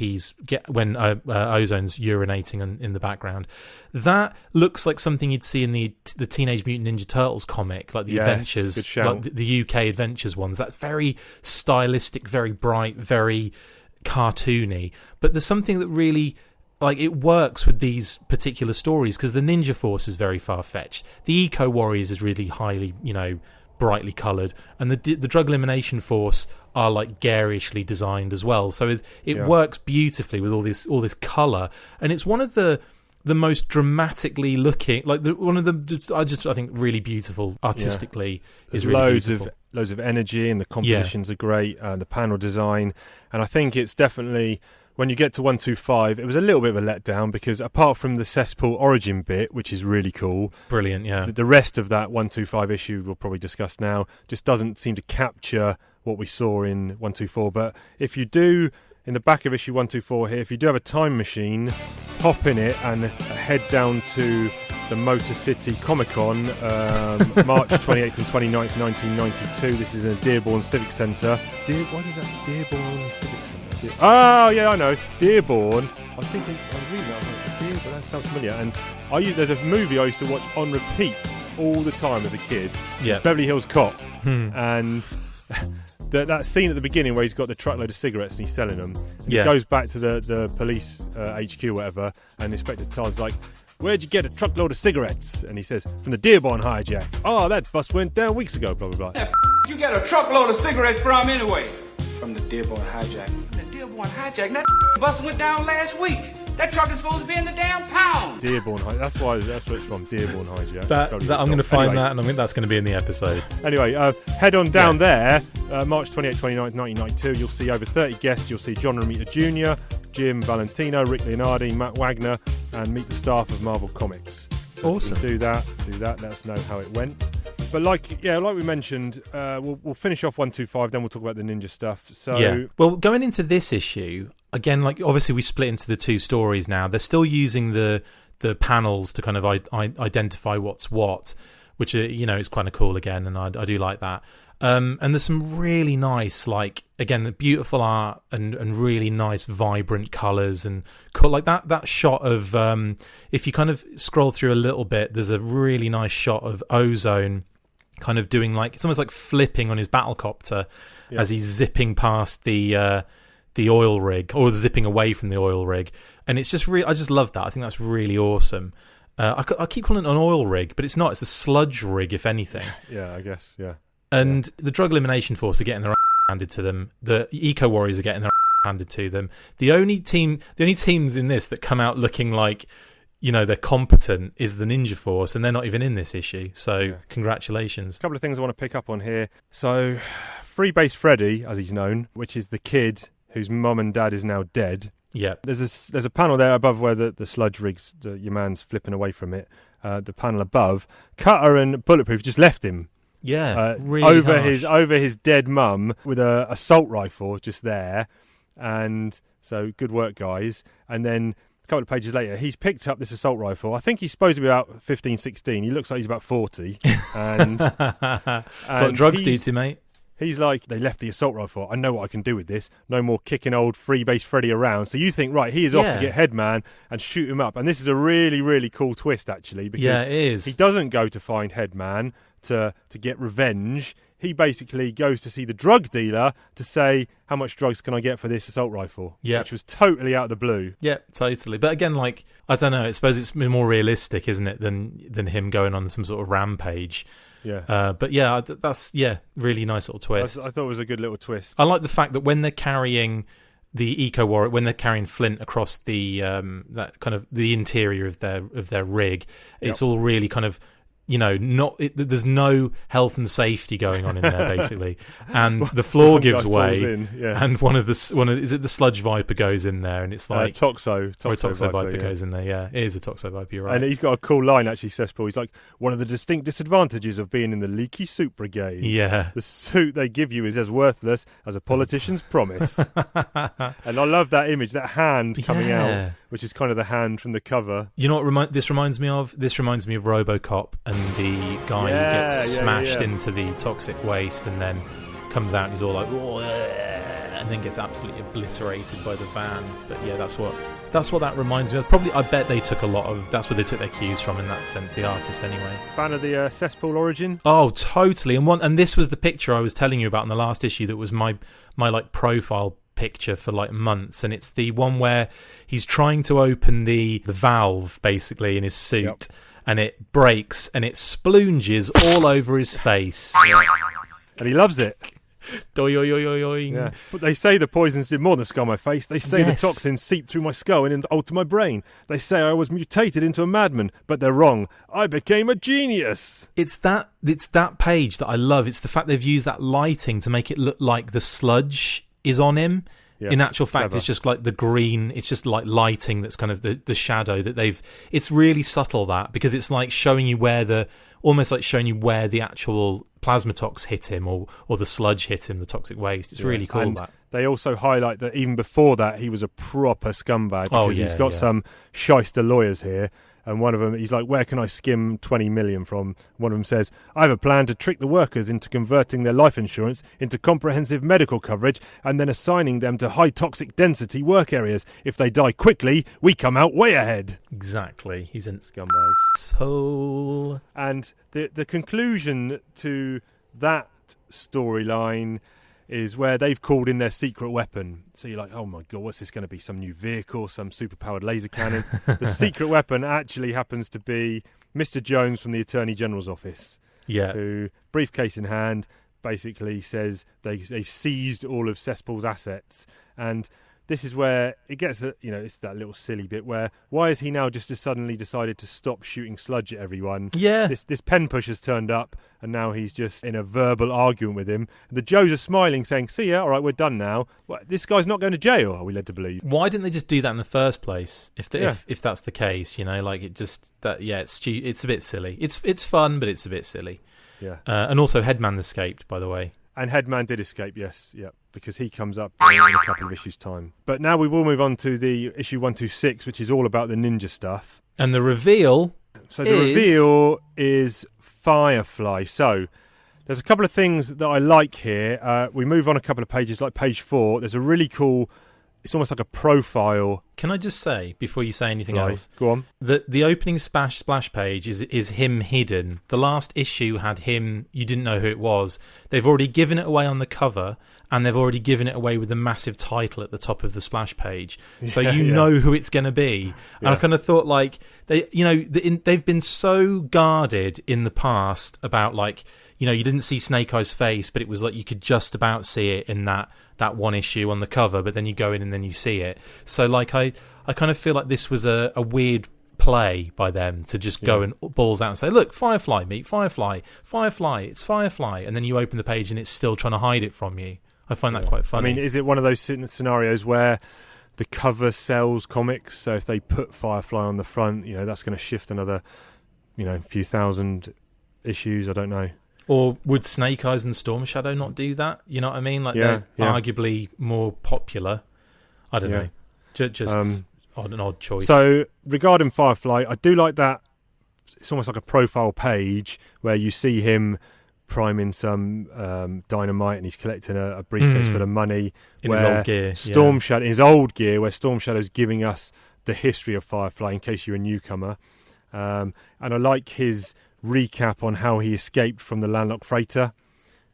when Ozone's urinating in the background. That looks like something you'd see in the Teenage Mutant Ninja Turtles comic, like the Adventures, like the UK Adventures ones. That's very stylistic, very bright, very cartoony. But there's something that really, it works with these particular stories, because the Ninja Force is very far-fetched. The Eco Warriors is really highly, brightly coloured, and the Drug Elimination Force are garishly designed as well. So it works beautifully with all this colour, and it's one of the most dramatically looking, I think really beautiful artistically. There's really loads of energy, and the compositions are great, the panel design, and I think it's definitely. When you get to 125, it was a little bit of a letdown, because apart from the cesspool origin bit, which is really cool, brilliant, yeah, the rest of that 125 issue we'll probably discuss now just doesn't seem to capture what we saw in 124. But if you do, in the back of issue 124 here, if you do have a time machine, pop in it and head down to the Motor City Comic Con, March 28th and 29th, 1992. This is in the Dearborn Civic Centre. What is that? Dearborn Civic Centre? Oh, yeah, I know. Dearborn. I was reading that. I was like, Dearborn, that sounds familiar. And there's a movie I used to watch on repeat all the time as a kid. Yeah. It's Beverly Hills Cop. And that scene at the beginning where he's got the truckload of cigarettes and he's selling them. And he goes back to the police HQ or whatever, and Inspector Todd's like, where'd you get a truckload of cigarettes? And he says, from the Dearborn hijack. Oh, that bus went down weeks ago, blah, blah, blah. you get a truckload of cigarettes from anyway? From the Dearborn hijack. The Dearborn hijack? That bus went down last week. That truck is supposed to be in the damn pound. Dearborn hijack. That's where it's from. Dearborn hijack. That I'm going to find that, and I think that's going to be in the episode. Anyway, head on down there. March 28th, 29th, 1992. You'll see over 30 guests. You'll see John Romita Jr., Jim Valentino, Rick Leonardi, Matt Wagner, and meet the staff of Marvel Comics. So awesome. Do that. Let us know how it went. But like we mentioned, we'll finish off 125. Then we'll talk about the ninja stuff. So yeah. Well, going into this issue again, like obviously we split into the two stories now. They're still using the panels to kind of identify what's what, which is kind of cool again, and I do like that. And there's some really nice, like, again, the beautiful art and really nice, vibrant colours and like that shot of if you kind of scroll through a little bit, there's a really nice shot of Ozone kind of doing like it's almost like flipping on his battlecopter as he's zipping past the oil rig or zipping away from the oil rig, and it's just I just love that. I think that's really awesome. I keep calling it an oil rig, but it's not. It's a sludge rig, if anything. Yeah, I guess. Yeah. And the Drug Elimination Force are getting their handed to them. The Eco Warriors are getting their handed to them. The only teams in this that come out looking like, they're competent is the Ninja Force, and they're not even in this issue. So congratulations. A couple of things I want to pick up on here. So Freebase Freddy, as he's known, which is the kid whose mum and dad is now dead. Yeah. There's a panel there above where the sludge rigs, your man's flipping away from it. The panel above, Cutter and Bulletproof just left him. Yeah, really over his dead mum with a assault rifle just there, and so good work, guys. And then a couple of pages later, he's picked up this assault rifle. I think he's supposed to be about 15, 16. He looks like he's about 40. And that's what drugs do to you, mate. He's like, they left the assault rifle. I know what I can do with this. No more kicking old Freebase Freddy around. So you think, right, he is off to get Headman and shoot him up. And this is a really, really cool twist, actually. Because it is. He doesn't go to find Headman to get revenge. He basically goes to see the drug dealer to say, how much drugs can I get for this assault rifle? Yeah. Which was totally out of the blue. Yeah, totally. But again, like, I don't know, I suppose it's more realistic, isn't it, than him going on some sort of rampage. Yeah. But yeah, that's really nice little twist. I thought it was a good little twist. I like the fact that when they're carrying the Eco Warrior, when they're carrying Flint across the that kind of the interior of their rig, it's all really kind of there's no health and safety going on in there basically, and the floor gives way, and one of is it the Sludge Viper goes in there, and it's like Toxo Viper goes in there. Yeah, it is a Toxo Viper. You're right. And he's got a cool line actually. Says Paul, he's like, one of the distinct disadvantages of being in the leaky soup brigade. Yeah, the suit they give you is as worthless as a politician's promise. And I love that image, that hand coming out, which is kind of the hand from the cover. You know what this reminds me of? This reminds me of RoboCop and the guy who gets smashed into the toxic waste and then comes out and he's all like, and then gets absolutely obliterated by the van. But yeah, that's what that reminds me of. Probably, I bet they took that's where they took their cues from in that sense, the artist anyway. Fan of the cesspool origin? Oh, totally. And this was the picture I was telling you about in the last issue that was my like profile picture for like months, and it's the one where he's trying to open the valve basically in his suit, and it breaks and it splunges all over his face, and he loves it. Yeah. But they say the poisons did more than scar my face. They say the toxins seeped through my skull and alter my brain. They say I was mutated into a madman, but they're wrong. I became a genius. It's that page that I love. It's the fact they've used that lighting to make it look like the sludge is on him. Yes, in actual fact, clever. It's just like the green. It's just like lighting that's kind of the shadow that they've. It's really subtle that, because it's like showing you almost like showing you where the actual plasmatox hit him or the sludge hit him, the toxic waste. It's really cool. And that they also highlight that even before that he was a proper scumbag, because he's got some shyster lawyers here. And one of them, he's like, where can I skim 20 million from? One of them says, I have a plan to trick the workers into converting their life insurance into comprehensive medical coverage and then assigning them to high toxic density work areas. If they die quickly, we come out way ahead. Exactly. He's a scumbag. So... And the conclusion to that storyline is where they've called in their secret weapon. So you're like, oh my God, what's this going to be? Some new vehicle, some superpowered laser cannon? The secret weapon actually happens to be Mr. Jones from the Attorney General's office. Yeah. Who, briefcase in hand, basically says they've seized all of Cesspool's assets. And this is where it gets, it's that little silly bit where, why has he now just suddenly decided to stop shooting sludge at everyone? Yeah. This pen pusher's turned up, and now he's just in a verbal argument with him. And the Joes are smiling, saying, see ya, all right, we're done now. What, this guy's not going to jail, are we led to believe? Why didn't they just do that in the first place? If that's the case, it's a bit silly. It's fun, but it's a bit silly. Yeah. And also Headman escaped, by the way. And Headman did escape, yes, yeah, because he comes up in a couple of issues' time. But now we will move on to the issue 126, which is all about the ninja stuff. And the reveal is Firefly. So there's a couple of things that I like here. We move on a couple of pages, like page 4. There's a really cool, it's almost like a profile. Can I just say, before you say anything else? Go on. The opening splash page is him hidden. The last issue had him, you didn't know who it was. They've already given it away on the cover, and they've already given it away with a massive title at the top of the splash page. So know who it's going to be. And I kind of thought, like, they've been so guarded in the past about, like, you didn't see Snake Eye's face, but it was like you could just about see it in that one issue on the cover, but then you go in and then you see it. So, like, I kind of feel like this was a weird play by them to just go and balls out and say, look, Firefly, meet Firefly, it's Firefly, and then you open the page and it's still trying to hide it from you. I find that quite funny. I mean, is it one of those scenarios where the cover sells comics, so if they put Firefly on the front, that's going to shift another, few thousand issues? I don't know. Or would Snake Eyes and Storm Shadow not do that? You know what I mean? Like, they're arguably more popular. I don't know. Just an odd choice. So, regarding Firefly, I do like that. It's almost like a profile page where you see him priming some dynamite, and he's collecting a briefcase full of money. In his old gear. In his old gear, where Storm Shadow's giving us the history of Firefly in case you're a newcomer. And I like his recap on how he escaped from the landlocked freighter.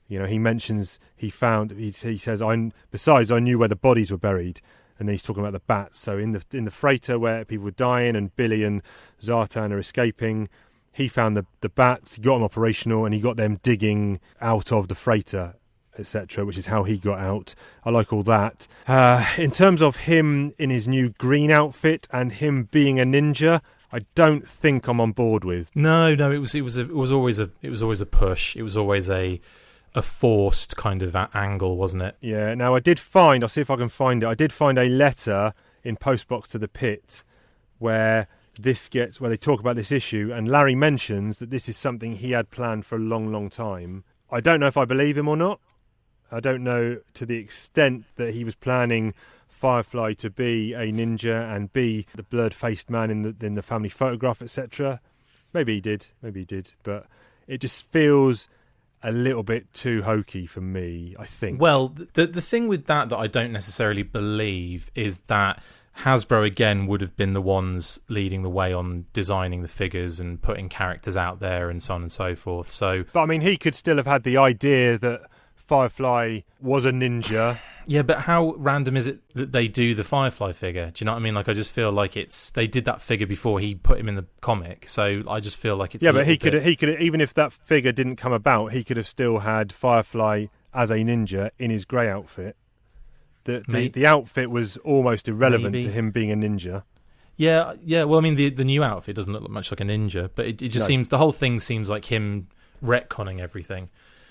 He mentions he says, besides I knew where the bodies were buried, and then he's talking about the bats. So in the freighter where people were dying and Billy and Zartan are escaping, he found the bats, he got them operational, and he got them digging out of the freighter, etc., which is how he got out. I like all that. In terms of him in his new green outfit and him being a ninja, I don't think I'm on board with. No, it was always a push. It was always a forced kind of angle, wasn't it? Yeah. Now I did find, I'll see if I can find it. I did find a letter in Postbox to the Pit where they talk about this issue, and Larry mentions that this is something he had planned for a long, long time. I don't know if I believe him or not. I don't know to the extent that he was planning Firefly to be a ninja and be the blurred-faced man in the family photograph, etc. Maybe he did, but it just feels a little bit too hokey for me, I think. Well, the thing with that I don't necessarily believe is that Hasbro again would have been the ones leading the way on designing the figures and putting characters out there and so on and so forth. But I mean, he could still have had the idea that Firefly was a ninja. Yeah, but how random is it that they do the Firefly figure? Do you know what I mean? Like, I just feel like they did that figure before he put him in the comic, so I just feel like it's but he could even if that figure didn't come about, he could have still had Firefly as a ninja in his grey outfit. The outfit was almost irrelevant to him being a ninja. Yeah. Well, I mean, the new outfit doesn't look much like a ninja, but it just seems, the whole thing seems like him retconning everything.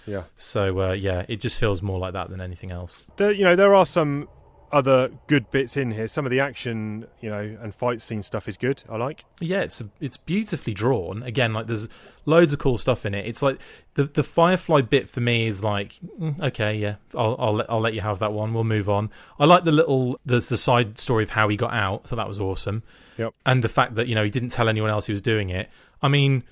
Yeah. So it just feels more like that than anything else. There are some other good bits in here. Some of the action, and fight scene stuff is good. I like. Yeah, it's beautifully drawn. Again, like, there's loads of cool stuff in it. It's like the Firefly bit for me is like, okay, yeah, I'll let you have that one. We'll move on. I like the side story of how he got out. I thought that was awesome. Yep. And the fact that he didn't tell anyone else he was doing it. I mean,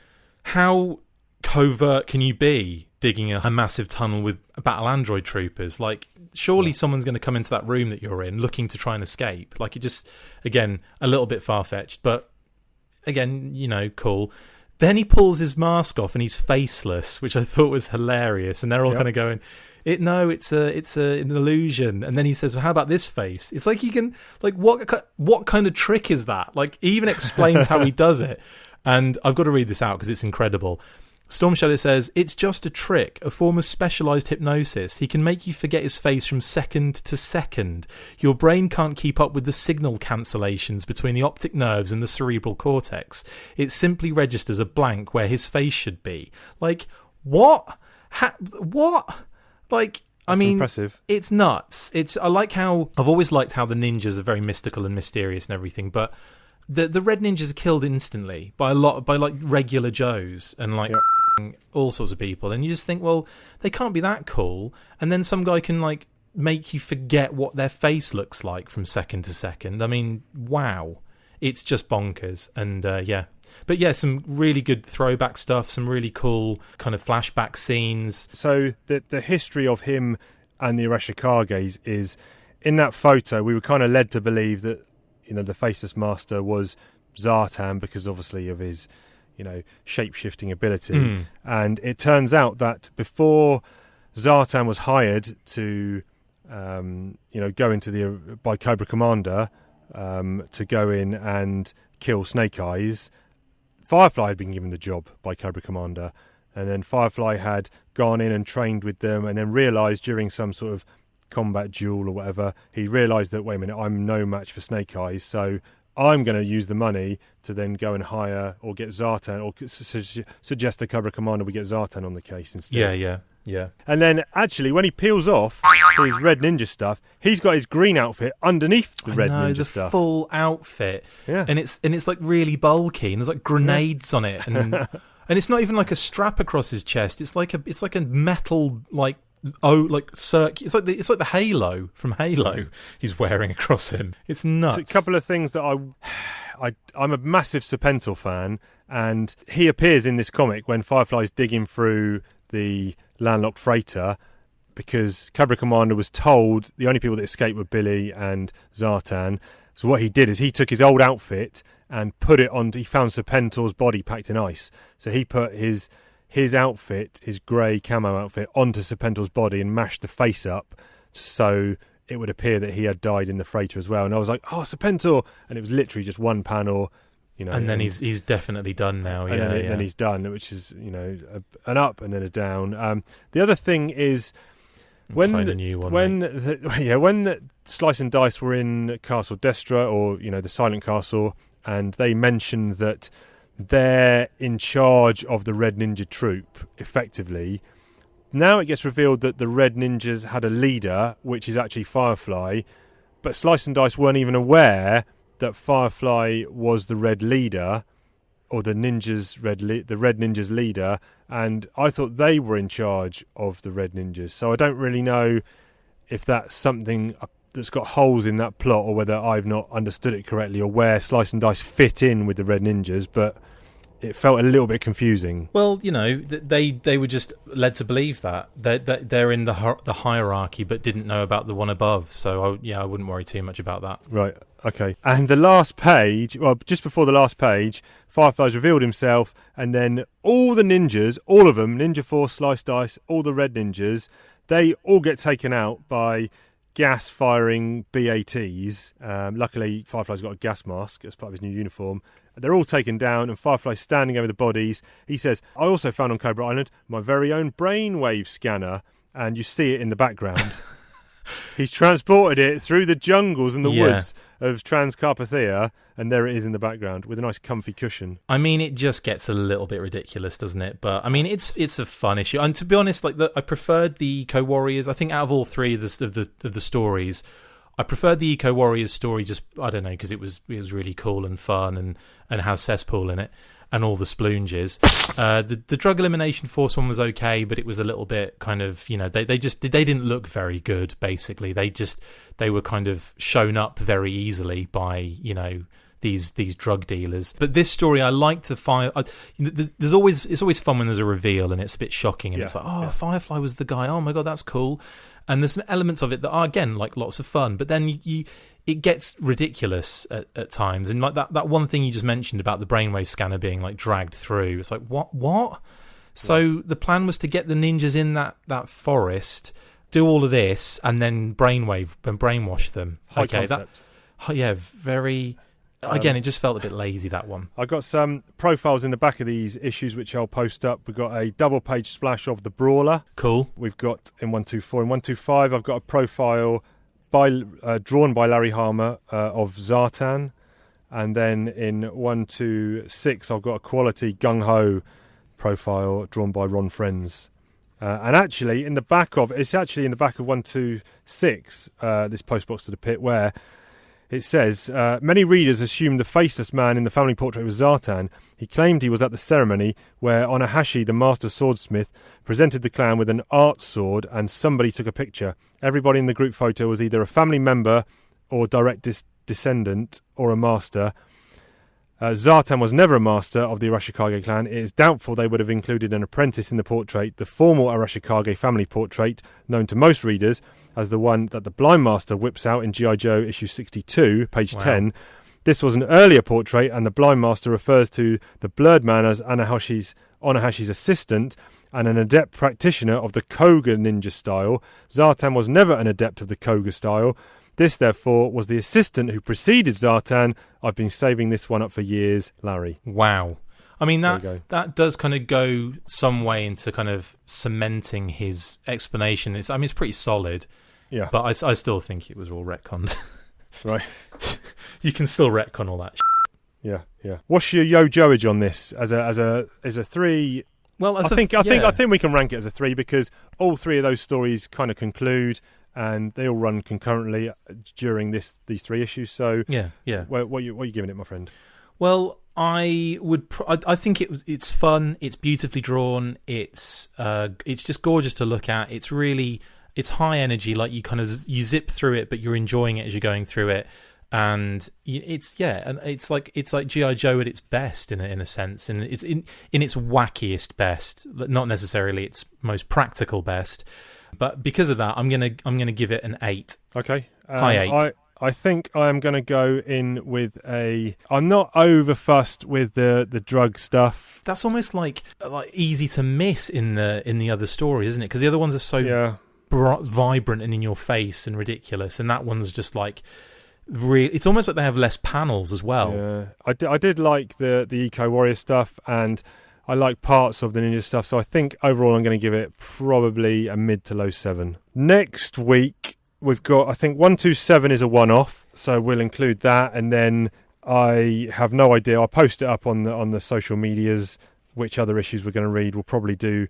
how covert can you be digging a massive tunnel with battle android troopers? Like, surely someone's going to come into that room that you're in looking to try and escape. Like, it just, again, a little bit far-fetched, but again, cool. Then he pulls his mask off and he's faceless, which I thought was hilarious, and they're all kind of going, it's an illusion. And then he says, well, how about this face? It's like, he can, like, what kind of trick is that? Like, he even explains how he does it. And I've got to read this out because it's incredible. Storm Shadow says, it's just a trick, a form of specialised hypnosis. He can make you forget his face from second to second. Your brain can't keep up with the signal cancellations between the optic nerves and the cerebral cortex. It simply registers a blank where his face should be. Like, what? What? Like... I mean, impressive. It's nuts. I've always liked how the ninjas are very mystical and mysterious and everything, but the red ninjas are killed instantly by like regular Joes and like all sorts of people, and you just think, well, they can't be that cool. And then some guy can like make you forget what their face looks like from second to second. I mean, wow, it's just bonkers. And But yeah, some really good throwback stuff, some really cool kind of flashback scenes. So the history of him and the Arashikages is, in that photo, we were kind of led to believe that, you know, the Faceless Master was Zartan because obviously of his, you know, shape-shifting ability. And it turns out that before Zartan was hired to, go into by Cobra Commander to go in and kill Snake Eyes, Firefly had been given the job by Cobra Commander, and then Firefly had gone in and trained with them, and then realised during some sort of combat duel or whatever, he realised that, wait a minute, I'm no match for Snake Eyes, so I'm going to use the money to then go and hire or get Zartan, or suggest to Cobra Commander we get Zartan on the case instead. Yeah. And then, actually, when he peels off his Red Ninja stuff, he's got his green outfit underneath the Red Ninja stuff. The full outfit. Yeah. And it's like really bulky, and there's like grenades on it, and and it's not even like a strap across his chest. It's like a metal it's like the halo from Halo he's wearing across him. It's nuts. So a couple of things that I'm a massive Serpentor fan, and he appears in this comic when Firefly's digging through the landlocked freighter, because Cobra Commander was told the only people that escaped were Billy and Zartan. So what he did is he took his old outfit and put it on. He found Serpentor's body packed in ice, so he put his outfit, his grey camo outfit, onto Serpentor's body and mashed the face up so it would appear that he had died in the freighter as well. And I was like, oh, Serpentor! And it was literally just one panel. You know, and then he's definitely done now. And then he's done, which is, you know, an up and then a down. The other thing is when the Slice and Dice were in Castle Destra, or, you know, the Silent Castle, and they mentioned that they're in charge of the Red Ninja troop, effectively. Now it gets revealed that the Red Ninjas had a leader, which is actually Firefly, but Slice and Dice weren't even aware that Firefly was the Red leader, or the Red Ninjas leader, and I thought they were in charge of the Red Ninjas. So I don't really know if that's something that's got holes in that plot, or whether I've not understood it correctly, or where Slice and Dice fit in with the Red Ninjas, but it felt a little bit confusing. Well, you know, they were just led to believe that they're in the hierarchy, but didn't know about the one above. So I wouldn't worry too much about that. Right. Okay. And the last page, well, just before the last page, Firefly's revealed himself, and then all the ninjas, all of them, Ninja Force, Slice Dice, all the Red Ninjas, they all get taken out by gas-firing BATs. Luckily, Firefly's got a gas mask as part of his new uniform. They're all taken down, and Firefly's standing over the bodies. He says, I also found on Cobra Island my very own brainwave scanner, and you see it in the background. He's transported it through the jungles and the woods of Transcarpathia, and there it is in the background with a nice comfy cushion. I mean, it just gets a little bit ridiculous, doesn't it? But I mean, it's a fun issue, and to be honest, I preferred the Eco Warriors. I think out of all three of the stories, I preferred the Eco Warriors story. Just, I don't know, because it was really cool and fun, and has cesspool in it and all the splunges. The Drug Elimination Force one was okay, but it was a little bit kind of, you know, they didn't look very good. Basically, they were kind of shown up very easily by, you know, these drug dealers. But this story, I liked the it's always fun when there's a reveal and it's a bit shocking, and it's like, Firefly was the guy. Oh my god, that's cool. And there's some elements of it that are, again, like lots of fun, but then it gets ridiculous at times. And like that one thing you just mentioned about the brainwave scanner being like dragged through, it's like, what? So the plan was to get the ninjas in that forest, do all of this, and then brainwash them. High concept. Very. Again, it just felt a bit lazy, that one. I got some profiles in the back of these issues, which I'll post up. We've got a double-page splash of the Brawler. Cool. We've got in 124. In 125, I've got a profile drawn by Larry Harmer of Zartan. And then in 126, I've got a quality gung-ho profile drawn by Ron Friends. And actually, in the back of 126, this postbox to the pit, where it says, many readers assumed the faceless man in the family portrait was Zartan. He claimed he was at the ceremony where Onahashi, the master swordsmith, presented the clan with an art sword and somebody took a picture. Everybody in the group photo was either a family member or direct descendant or a master. Zartan was never a master of the Arashikage clan. It is doubtful they would have included an apprentice in the portrait. The formal Arashikage family portrait, known to most readers as the one that the Blind Master whips out in G.I. Joe issue 62, page 10. This was an earlier portrait, and the Blind Master refers to the Blurred Man as Onahashi's assistant and an adept practitioner of the Koga ninja style. Zartan was never an adept of the Koga style. This, therefore, was the assistant who preceded Zartan. I've been saving this one up for years, Larry. Wow. I mean, that does kind of go some way into kind of cementing his explanation. It's pretty solid. Yeah. But I still think it was all retconned. Right. You can still retcon all that. Yeah. What's your Yo-Joage on this as a 3? Well, I think we can rank it as a 3 because all 3 of those stories kind of conclude. And they all run concurrently during these 3 issues. So yeah. What are you giving it, my friend? Well, I think it's fun. It's beautifully drawn. It's just gorgeous to look at. It's high energy. Like you zip through it, but you're enjoying it as you're going through it. And it's like G.I. Joe at its best in a sense, and it's in its wackiest best, not necessarily its most practical best. But because of that, I'm gonna give it an 8. Okay, high 8. I think I'm gonna go in with a. I'm not over fussed with the drug stuff. That's almost like easy to miss in the other stories, isn't it? Because the other ones are so vibrant and in your face and ridiculous, and that one's just like. It's almost like they have less panels as well. Yeah, I did like the Eco Warrior stuff, and I like parts of the ninja stuff, so I think overall I'm going to give it probably a mid to low 7. Next week, we've got, I think 127 is a one-off, so we'll include that, and then I have no idea. I'll post it up on the social medias, which other issues we're going to read. We'll probably do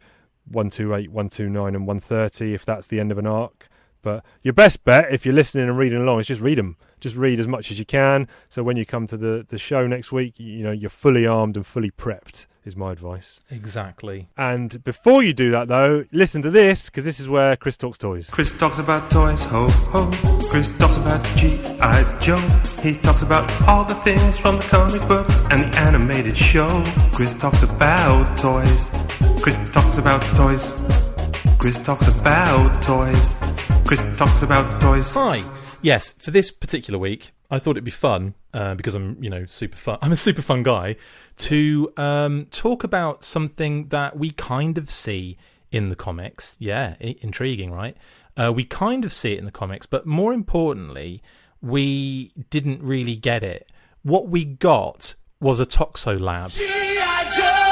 128, 129 and 130 if that's the end of an arc. But your best bet, if you're listening and reading along, is just read them. Just read as much as you can, so when you come to the show next week, you're fully armed and fully prepped. Is my advice. Exactly. And before you do that, though, listen to this, because this is where Chris talks toys. Chris talks about toys, ho, ho. Chris talks about G.I. Joe. He talks about all the things from the comic book and the animated show. Chris talks about toys. Chris talks about toys. Chris talks about toys. Chris talks about toys. Hi. Yes, for this particular week, I thought it'd be fun, because I'm, super fun. I'm a super fun guy, to talk about something that we kind of see in the comics. Yeah, intriguing, right? We kind of see it in the comics, but more importantly, we didn't really get it. What we got was a Toxo Lab.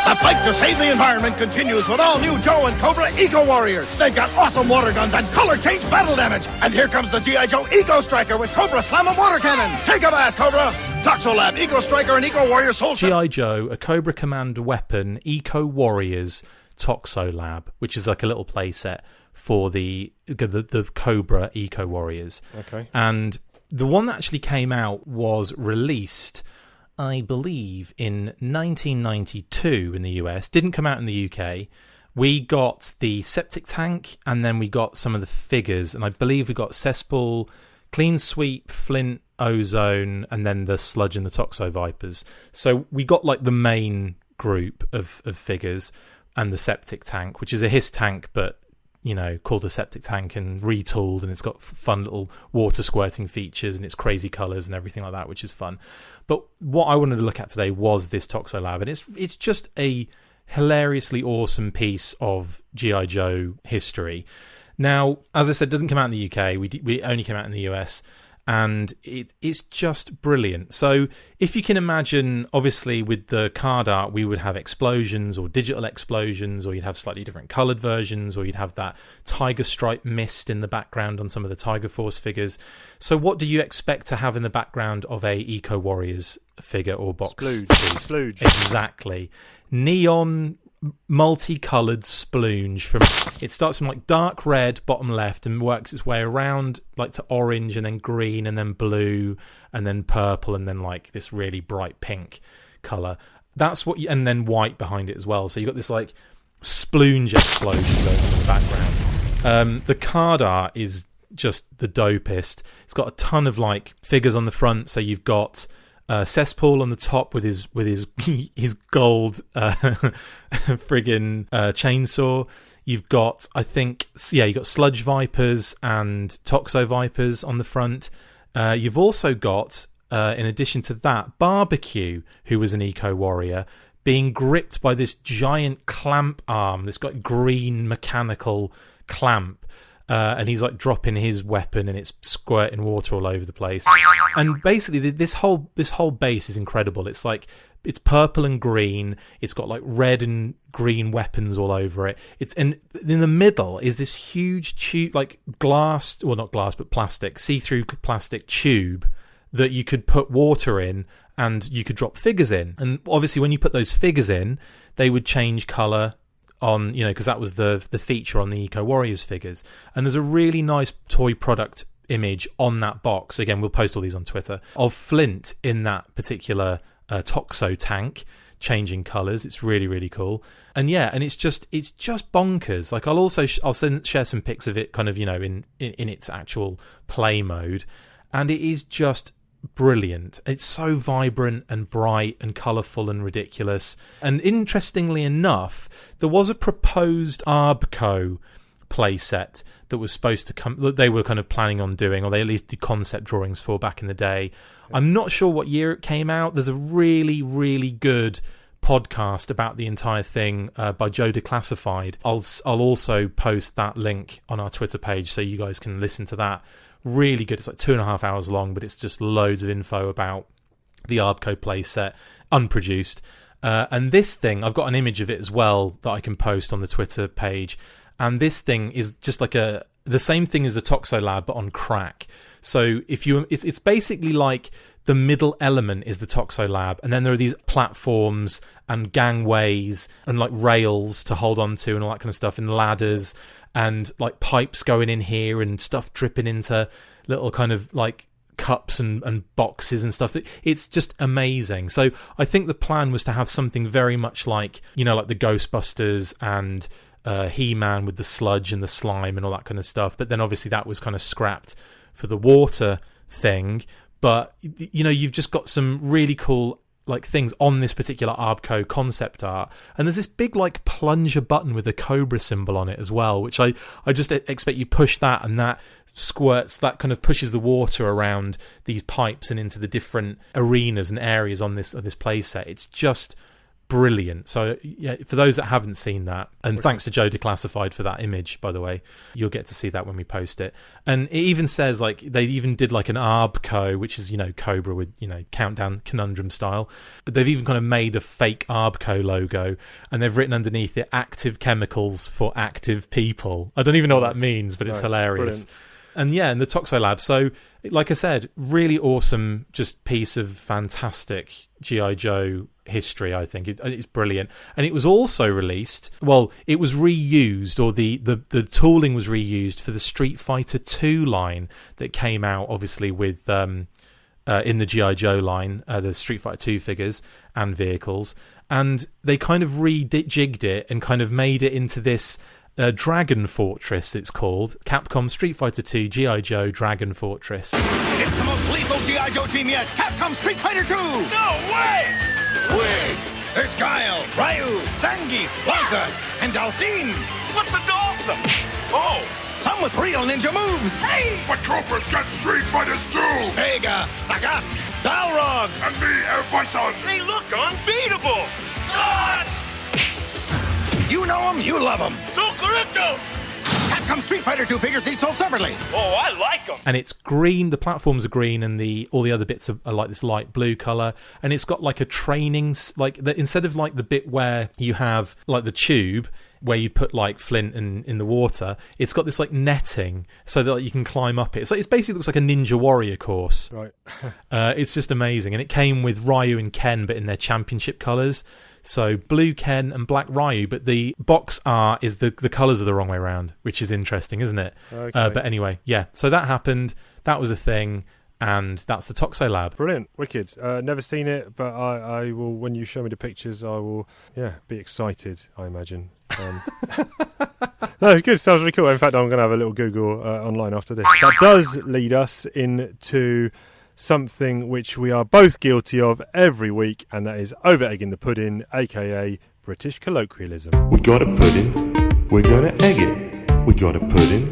The fight to save the environment continues with all new Joe and Cobra Eco Warriors. They've got awesome water guns and color change battle damage. And here comes the G.I. Joe Eco Striker with Cobra Slam and water cannon. Take a bath, Cobra. Toxo Lab, Eco Striker, and Eco Warrior Soul. G.I. Joe, a Cobra Command weapon, Eco Warriors, Toxo Lab, which is like a little playset for the Cobra Eco Warriors. Okay. And the one that actually came out was released, I believe, in 1992 in the US. Didn't come out in the UK. We got the septic tank, and then we got some of the figures, and I believe we got Cesspool, Clean Sweep, Flint, Ozone, and then the Sludge and the Toxo Vipers. So we got like the main group of figures, and the septic tank, which is a HISS tank, but called a septic tank and retooled, and it's got fun little water squirting features, and it's crazy colours and everything like that, which is fun. But what I wanted to look at today was this Toxo Lab, and it's just a hilariously awesome piece of G.I. Joe history. Now, as I said, it doesn't come out in the UK. We only came out in the US, and it's just brilliant. So if you can imagine, obviously with the card art we would have explosions or digital explosions, or you'd have slightly different coloured versions, or you'd have that tiger stripe mist in the background on some of the Tiger Force figures. So what do you expect to have in the background of a Eco Warriors figure or box? Sploodge. Exactly. Neon multicoloured splooge. It starts from like dark red bottom left and works its way around like to orange and then green and then blue and then purple and then like this really bright pink colour. That's what and then white behind it as well. So you've got this like splooge explosion going on in the background. The card art is just the dopest. It's got a ton of like figures on the front. So you've got Cesspool on the top with his gold friggin' chainsaw. You've got, you've got Sludge Vipers and Toxo Vipers on the front. You've also got, in addition to that, Barbecue, who was an Eco Warrior, being gripped by this giant clamp arm, this like green mechanical clamp. And he's like dropping his weapon and it's squirting water all over the place. And basically this whole base is incredible. It's like it's purple and green. It's got like red and green weapons all over it. And in the middle is this huge tube, like glass, well not glass but plastic, see-through plastic tube that you could put water in and you could drop figures in. And obviously when you put those figures in, they would change colour on, because that was the feature on the Eco Warriors figures. And there's a really nice toy product image on that box. Again, we'll post all these on Twitter, of Flint in that particular Toxo tank changing colours. It's really, really cool. And and it's just bonkers. Like I'll share some pics of it kind of, in its actual play mode. And it is just brilliant. It's so vibrant and bright and colourful and ridiculous. And interestingly enough, there was a proposed Arbco playset that was supposed to come, that they were kind of planning on doing, or they at least did concept drawings for back in the day. I'm not sure what year it came out. There's a really, really good podcast about the entire thing by Joe Declassified. I'll also post that link on our Twitter page so you guys can listen to that. Really good. It's like 2.5 hours long, but it's just loads of info about the Arbco playset, unproduced. And this thing, I've got an image of it as well that I can post on the Twitter page. And this thing is just like the same thing as the Toxo Lab, but on crack. So it's basically like the middle element is the Toxo Lab, and then there are these platforms and gangways and like rails to hold on to and all that kind of stuff, and ladders and like pipes going in here and stuff dripping into little kind of like cups and boxes and stuff. It's just amazing. So I think the plan was to have something very much like, like the Ghostbusters and He-Man with the sludge and the slime and all that kind of stuff. But then obviously that was kind of scrapped for the water thing. But, you've just got some really cool like things on this particular Arbco concept art, and there's this big like plunger button with a cobra symbol on it as well, which I just expect you push that and that squirts, that kind of pushes the water around these pipes and into the different arenas and areas on this playset. It's just brilliant. So for those that haven't seen that, and thanks to Joe Declassified for that image, by the way, you'll get to see that when we post it. And it even says like they even did like an Arbco, which is Cobra with Countdown Conundrum style. But they've even kind of made a fake Arbco logo, and they've written underneath it "active chemicals for active people." I don't even know what that means, but it's hilarious. Brilliant. And the Toxo Lab. So, like I said, really awesome, just piece of fantastic G.I. Joe history, I think. It's brilliant. And it was also released, it was reused, or the tooling was reused for the Street Fighter 2 line that came out, obviously, with in the G.I. Joe line, the Street Fighter 2 figures and vehicles. And they kind of rejigged it and kind of made it into this Dragon Fortress, it's called. Capcom Street Fighter 2 G.I. Joe Dragon Fortress. It's the most lethal G.I. Joe team yet! Capcom Street Fighter 2! No way! Wait! There's Guile, Ryu, Zangief, Blanca, and Dalsin! What's a Dalsin? Oh! Some with real ninja moves! Hey! But Troopers got Street Fighters too! Vega, Sagat, Balrog! And me, El Bison! They look unbeatable! God! You know them, you love them! So correcto! Capcom come Street Fighter 2 figures each sold separately. Oh, I like them. And it's green. The platforms are green, and all the other bits are like this light blue color. And it's got like a training, instead of like the bit where you have like the tube where you put like flint in the water, it's got this like netting so that like, you can climb up it. So it basically looks like a Ninja Warrior course. Right. It's just amazing. And it came with Ryu and Ken, but in their championship colours. So blue Ken and black Ryu, but the box art is the colours are the wrong way around, which is interesting, isn't it? Okay. But anyway, yeah. So that happened. That was a thing. And that's the Toxo Lab. Brilliant, wicked. Never seen it, but I will. When you show me the pictures, I will. Yeah, be excited. I imagine. No, it's good. Sounds really cool. In fact, I'm going to have a little Google online after this. That does lead us into something which we are both guilty of every week, and that is over-egging the pudding, aka British colloquialism. We got a pudding, we're gonna egg it. We got a pudding,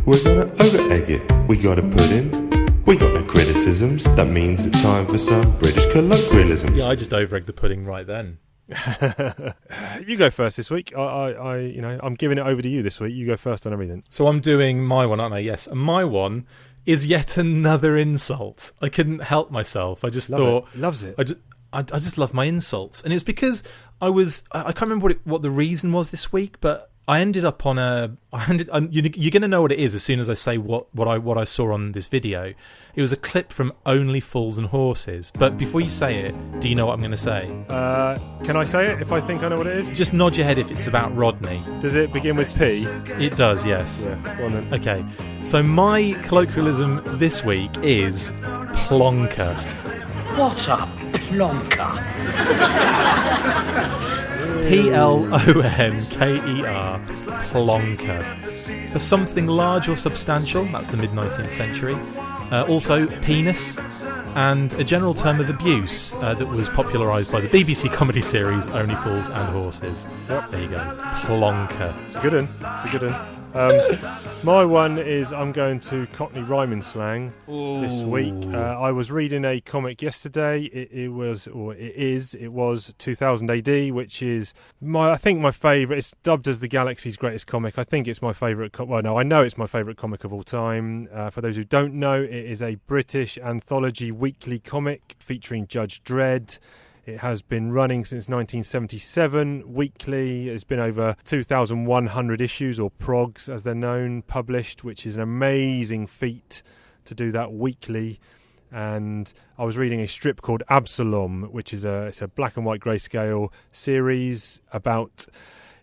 we're gonna over-egg it. We got a pudding. We got no criticisms. That means it's time for some British colloquialisms. Yeah, I just over-egged the pudding right then. You go first this week. I'm giving it over to you this week. You go first on everything. So I'm doing my one, aren't I? Yes. And my one is yet another insult. I couldn't help myself. I just thought... Loves it. I just love my insults. And it was because I can't remember what the reason was this week, but I ended up on you're going to know what it is as soon as I say what I saw on this video. It was a clip from Only Fools and Horses. But before you say it, do you know what I'm going to say? Can I say it if I think I know what it is? Just nod your head if it's about Rodney. Does it begin with P? It does, yes. Yeah, go on then. Okay, so my colloquialism this week is plonker. What a plonker. Plonker. Plonker. For something large or substantial, that's the mid-19th century. Also, penis, and a general term of abuse that was popularised by the BBC comedy series Only Fools and Horses. Yep. There you go. Plonker. It's a good one. My one is I'm going to Cockney rhyming slang this week. I was reading a comic yesterday. It was 2000 AD, which is my favourite. It's dubbed as the Galaxy's greatest comic. I think it's my favourite. I know it's my favourite comic of all time. For those who don't know, it is a British anthology weekly comic featuring Judge Dredd. It has been running since 1977, weekly. It's been over 2,100 issues, or progs as they're known, published, which is an amazing feat to do that weekly. And I was reading a strip called Absalom, which is it's a black and white grayscale series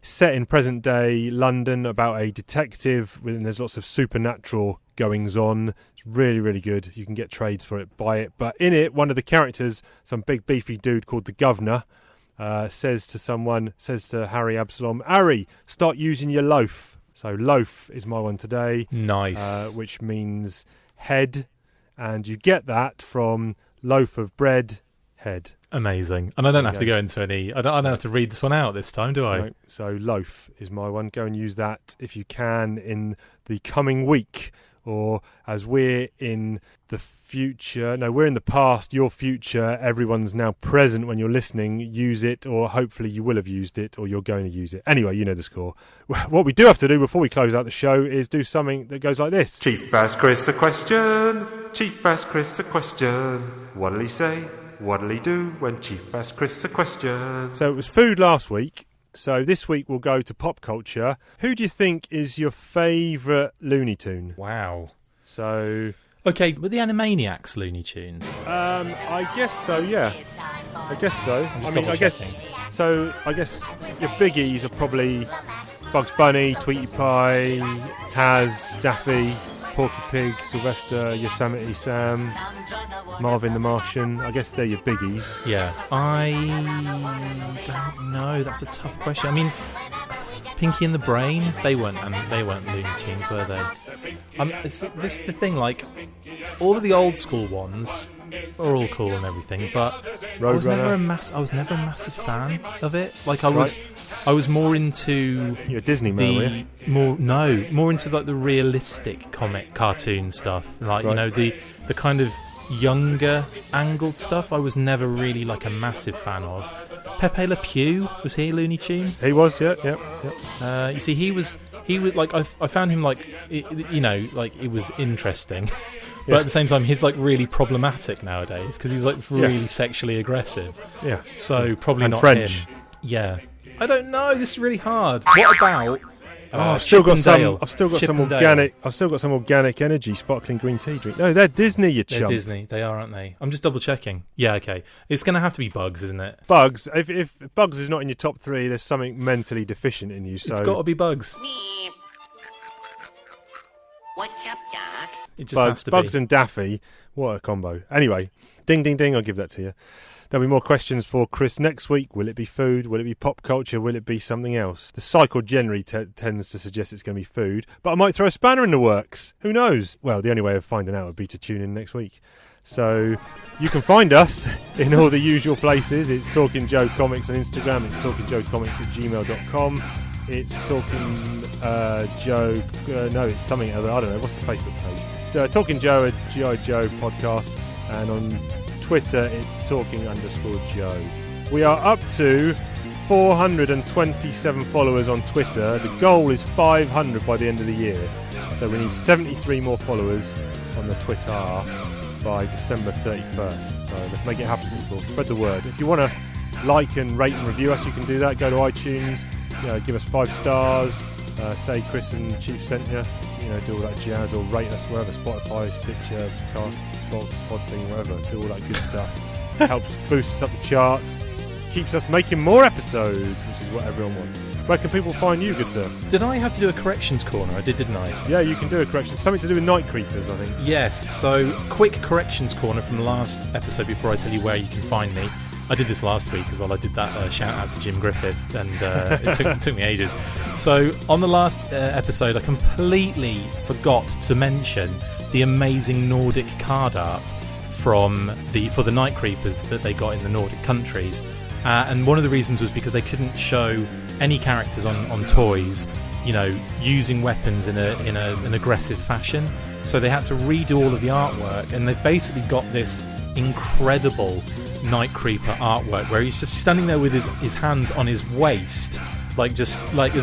set in present day London, about a detective, and there's lots of supernatural goings on. It's really, really good. You can get trades for it, buy it. But in it, one of the characters, some big beefy dude called the Governor, says to Harry Absalom, Harry, start using your loaf. So loaf is my one today. Nice. Which means head, and you get that from loaf of bread, head. Amazing. And I don't have to go into any... I don't have to read this one out this time, do I? No. So loaf is my one. Go and use that if you can in the coming week. Or as we're in the future... No, we're in the past, your future. Everyone's now present when you're listening. Use it, or hopefully you will have used it, or you're going to use it. Anyway, you know the score. What we do have to do before we close out the show is do something that goes like this. Chief asked Chris a question. Chief asked Chris a question. What'll he say? What'll he do when Chief asks Chris a question? So it was food last week. So this week we'll go to pop culture. Who do you think is your favourite Looney Tune? Wow. So... Okay, were the Animaniacs Looney Tunes? I guess so, yeah. I guess so. I guess the biggies are probably Bugs Bunny, Tweety Pie, Taz, Daffy, Porky Pig, Sylvester, Yosemite Sam, Marvin the Martian. I guess they're your biggies. Yeah. I don't know. That's a tough question. I mean, Pinky and the Brain, they weren't Looney Tunes, were they? This the thing, like, all of the old school ones are all cool and everything, but I was never a massive fan of it. Like, I was more into... You're a Disney man, were you? More into like the realistic cartoon stuff. Like, you know, the kind of younger angled stuff I was never really like a massive fan of. Pepe Le Pew, was he a Looney Tune? He was, yeah. You see, he was he was like, I found him like, like it was interesting, but at the same time, he's like really problematic nowadays because he was like really sexually aggressive. Yeah. So probably and not French. him. Yeah. I don't know. This is really hard. What about? I've still got some Chippendale. organic energy sparkling green tea drink. No, they're Disney, you chum. They're Disney. They are, aren't they? I'm just double checking. Yeah, okay. It's going to have to be Bugs, isn't it? Bugs. If Bugs is not in your top 3, there's something mentally deficient in you. So it's got to be Bugs. What's up, Doc? It just has to be. Bugs and Daffy. What a combo. Anyway, ding, ding, ding. I'll give that to you. There'll be more questions for Chris next week. Will it be food? Will it be pop culture? Will it be something else? The cycle generally tends to suggest it's going to be food, but I might throw a spanner in the works. Who knows? Well, the only way of finding out would be to tune in next week. So you can find us in all the usual places. It's Talking Joe Comics on Instagram. It's talkingjoecomics@gmail.com. It's Talking Joe... no, it's something other. I don't know. What's the Facebook page? Talking Joe, a G.I. Joe podcast. And on Twitter, it's talking_Joe. We are up to 427 followers on Twitter. The goal is 500 by the end of the year. So we need 73 more followers on the Twitter by December 31st. So let's make it happen, people. Spread the word. If you want to like and rate and review us, you can do that. Go to iTunes, give us 5 stars, say Chris and Chief sent you, do all that jazz, or rate us wherever, Spotify, Stitcher, Cast, Podbean, wherever. Do all that good stuff. Helps boost us up the charts, keeps us making more episodes, which is what everyone wants. Where can people find you, good sir? Did I have to do a corrections corner? I did, didn't I? Yeah, you can do a correction. Something to do with night creepers, I think. Yes, so quick corrections corner from the last episode before I tell you where you can find me. I did this last week as well. I did that shout out to Jim Griffith, and it took me ages. So on the last episode, I completely forgot to mention the amazing Nordic card art for the Night Creepers that they got in the Nordic countries, and one of the reasons was because they couldn't show any characters on toys, using weapons in an aggressive fashion. So they had to redo all of the artwork, and they've basically got this incredible Night Creeper artwork where he's just standing there with his hands on his waist, as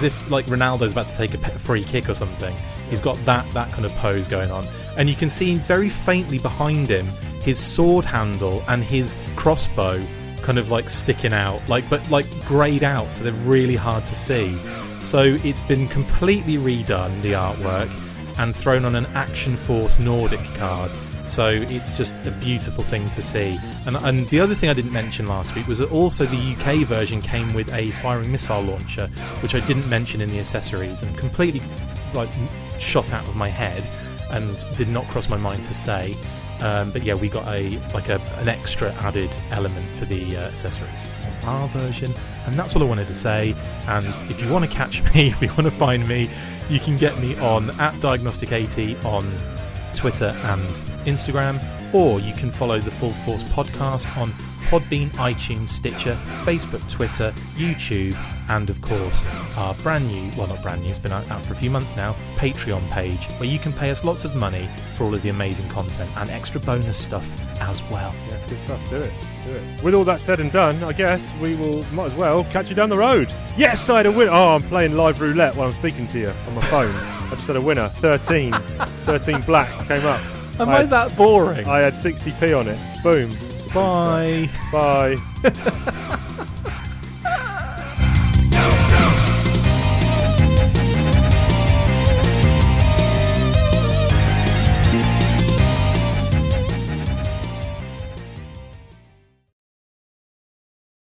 if Ronaldo's about to take a free kick or something. He's got that kind of pose going on, and you can see very faintly behind him his sword handle and his crossbow kind of sticking out, but greyed out, so they're really hard to see. So it's been completely redone, the artwork, and thrown on an Action Force Nordic card. So it's just a beautiful thing to see. And the other thing I didn't mention last week was that also the UK version came with a firing missile launcher, which I didn't mention in the accessories, and completely shot out of my head and did not cross my mind to say. But yeah, we got an extra added element for the accessories on our version, and that's all I wanted to say. And if you want to catch me, if you want to find me, you can get me on @Diagnostic80 on Twitter and Instagram, or you can follow the Full Force podcast on Podbean, iTunes, Stitcher, Facebook, Twitter, YouTube, and of course our brand new, well not brand new, it's been out for a few months now, Patreon page, where you can pay us lots of money for all of the amazing content and extra bonus stuff as well. Yeah, good stuff. Do it. With all that said and done, I guess we might as well catch you down the road. Yes, I had a winner. Oh, I'm playing live roulette while I'm speaking to you on my phone. I just had a winner. 13 black came up. Am I that boring? I had 60p on it. Boom. Bye. Bye.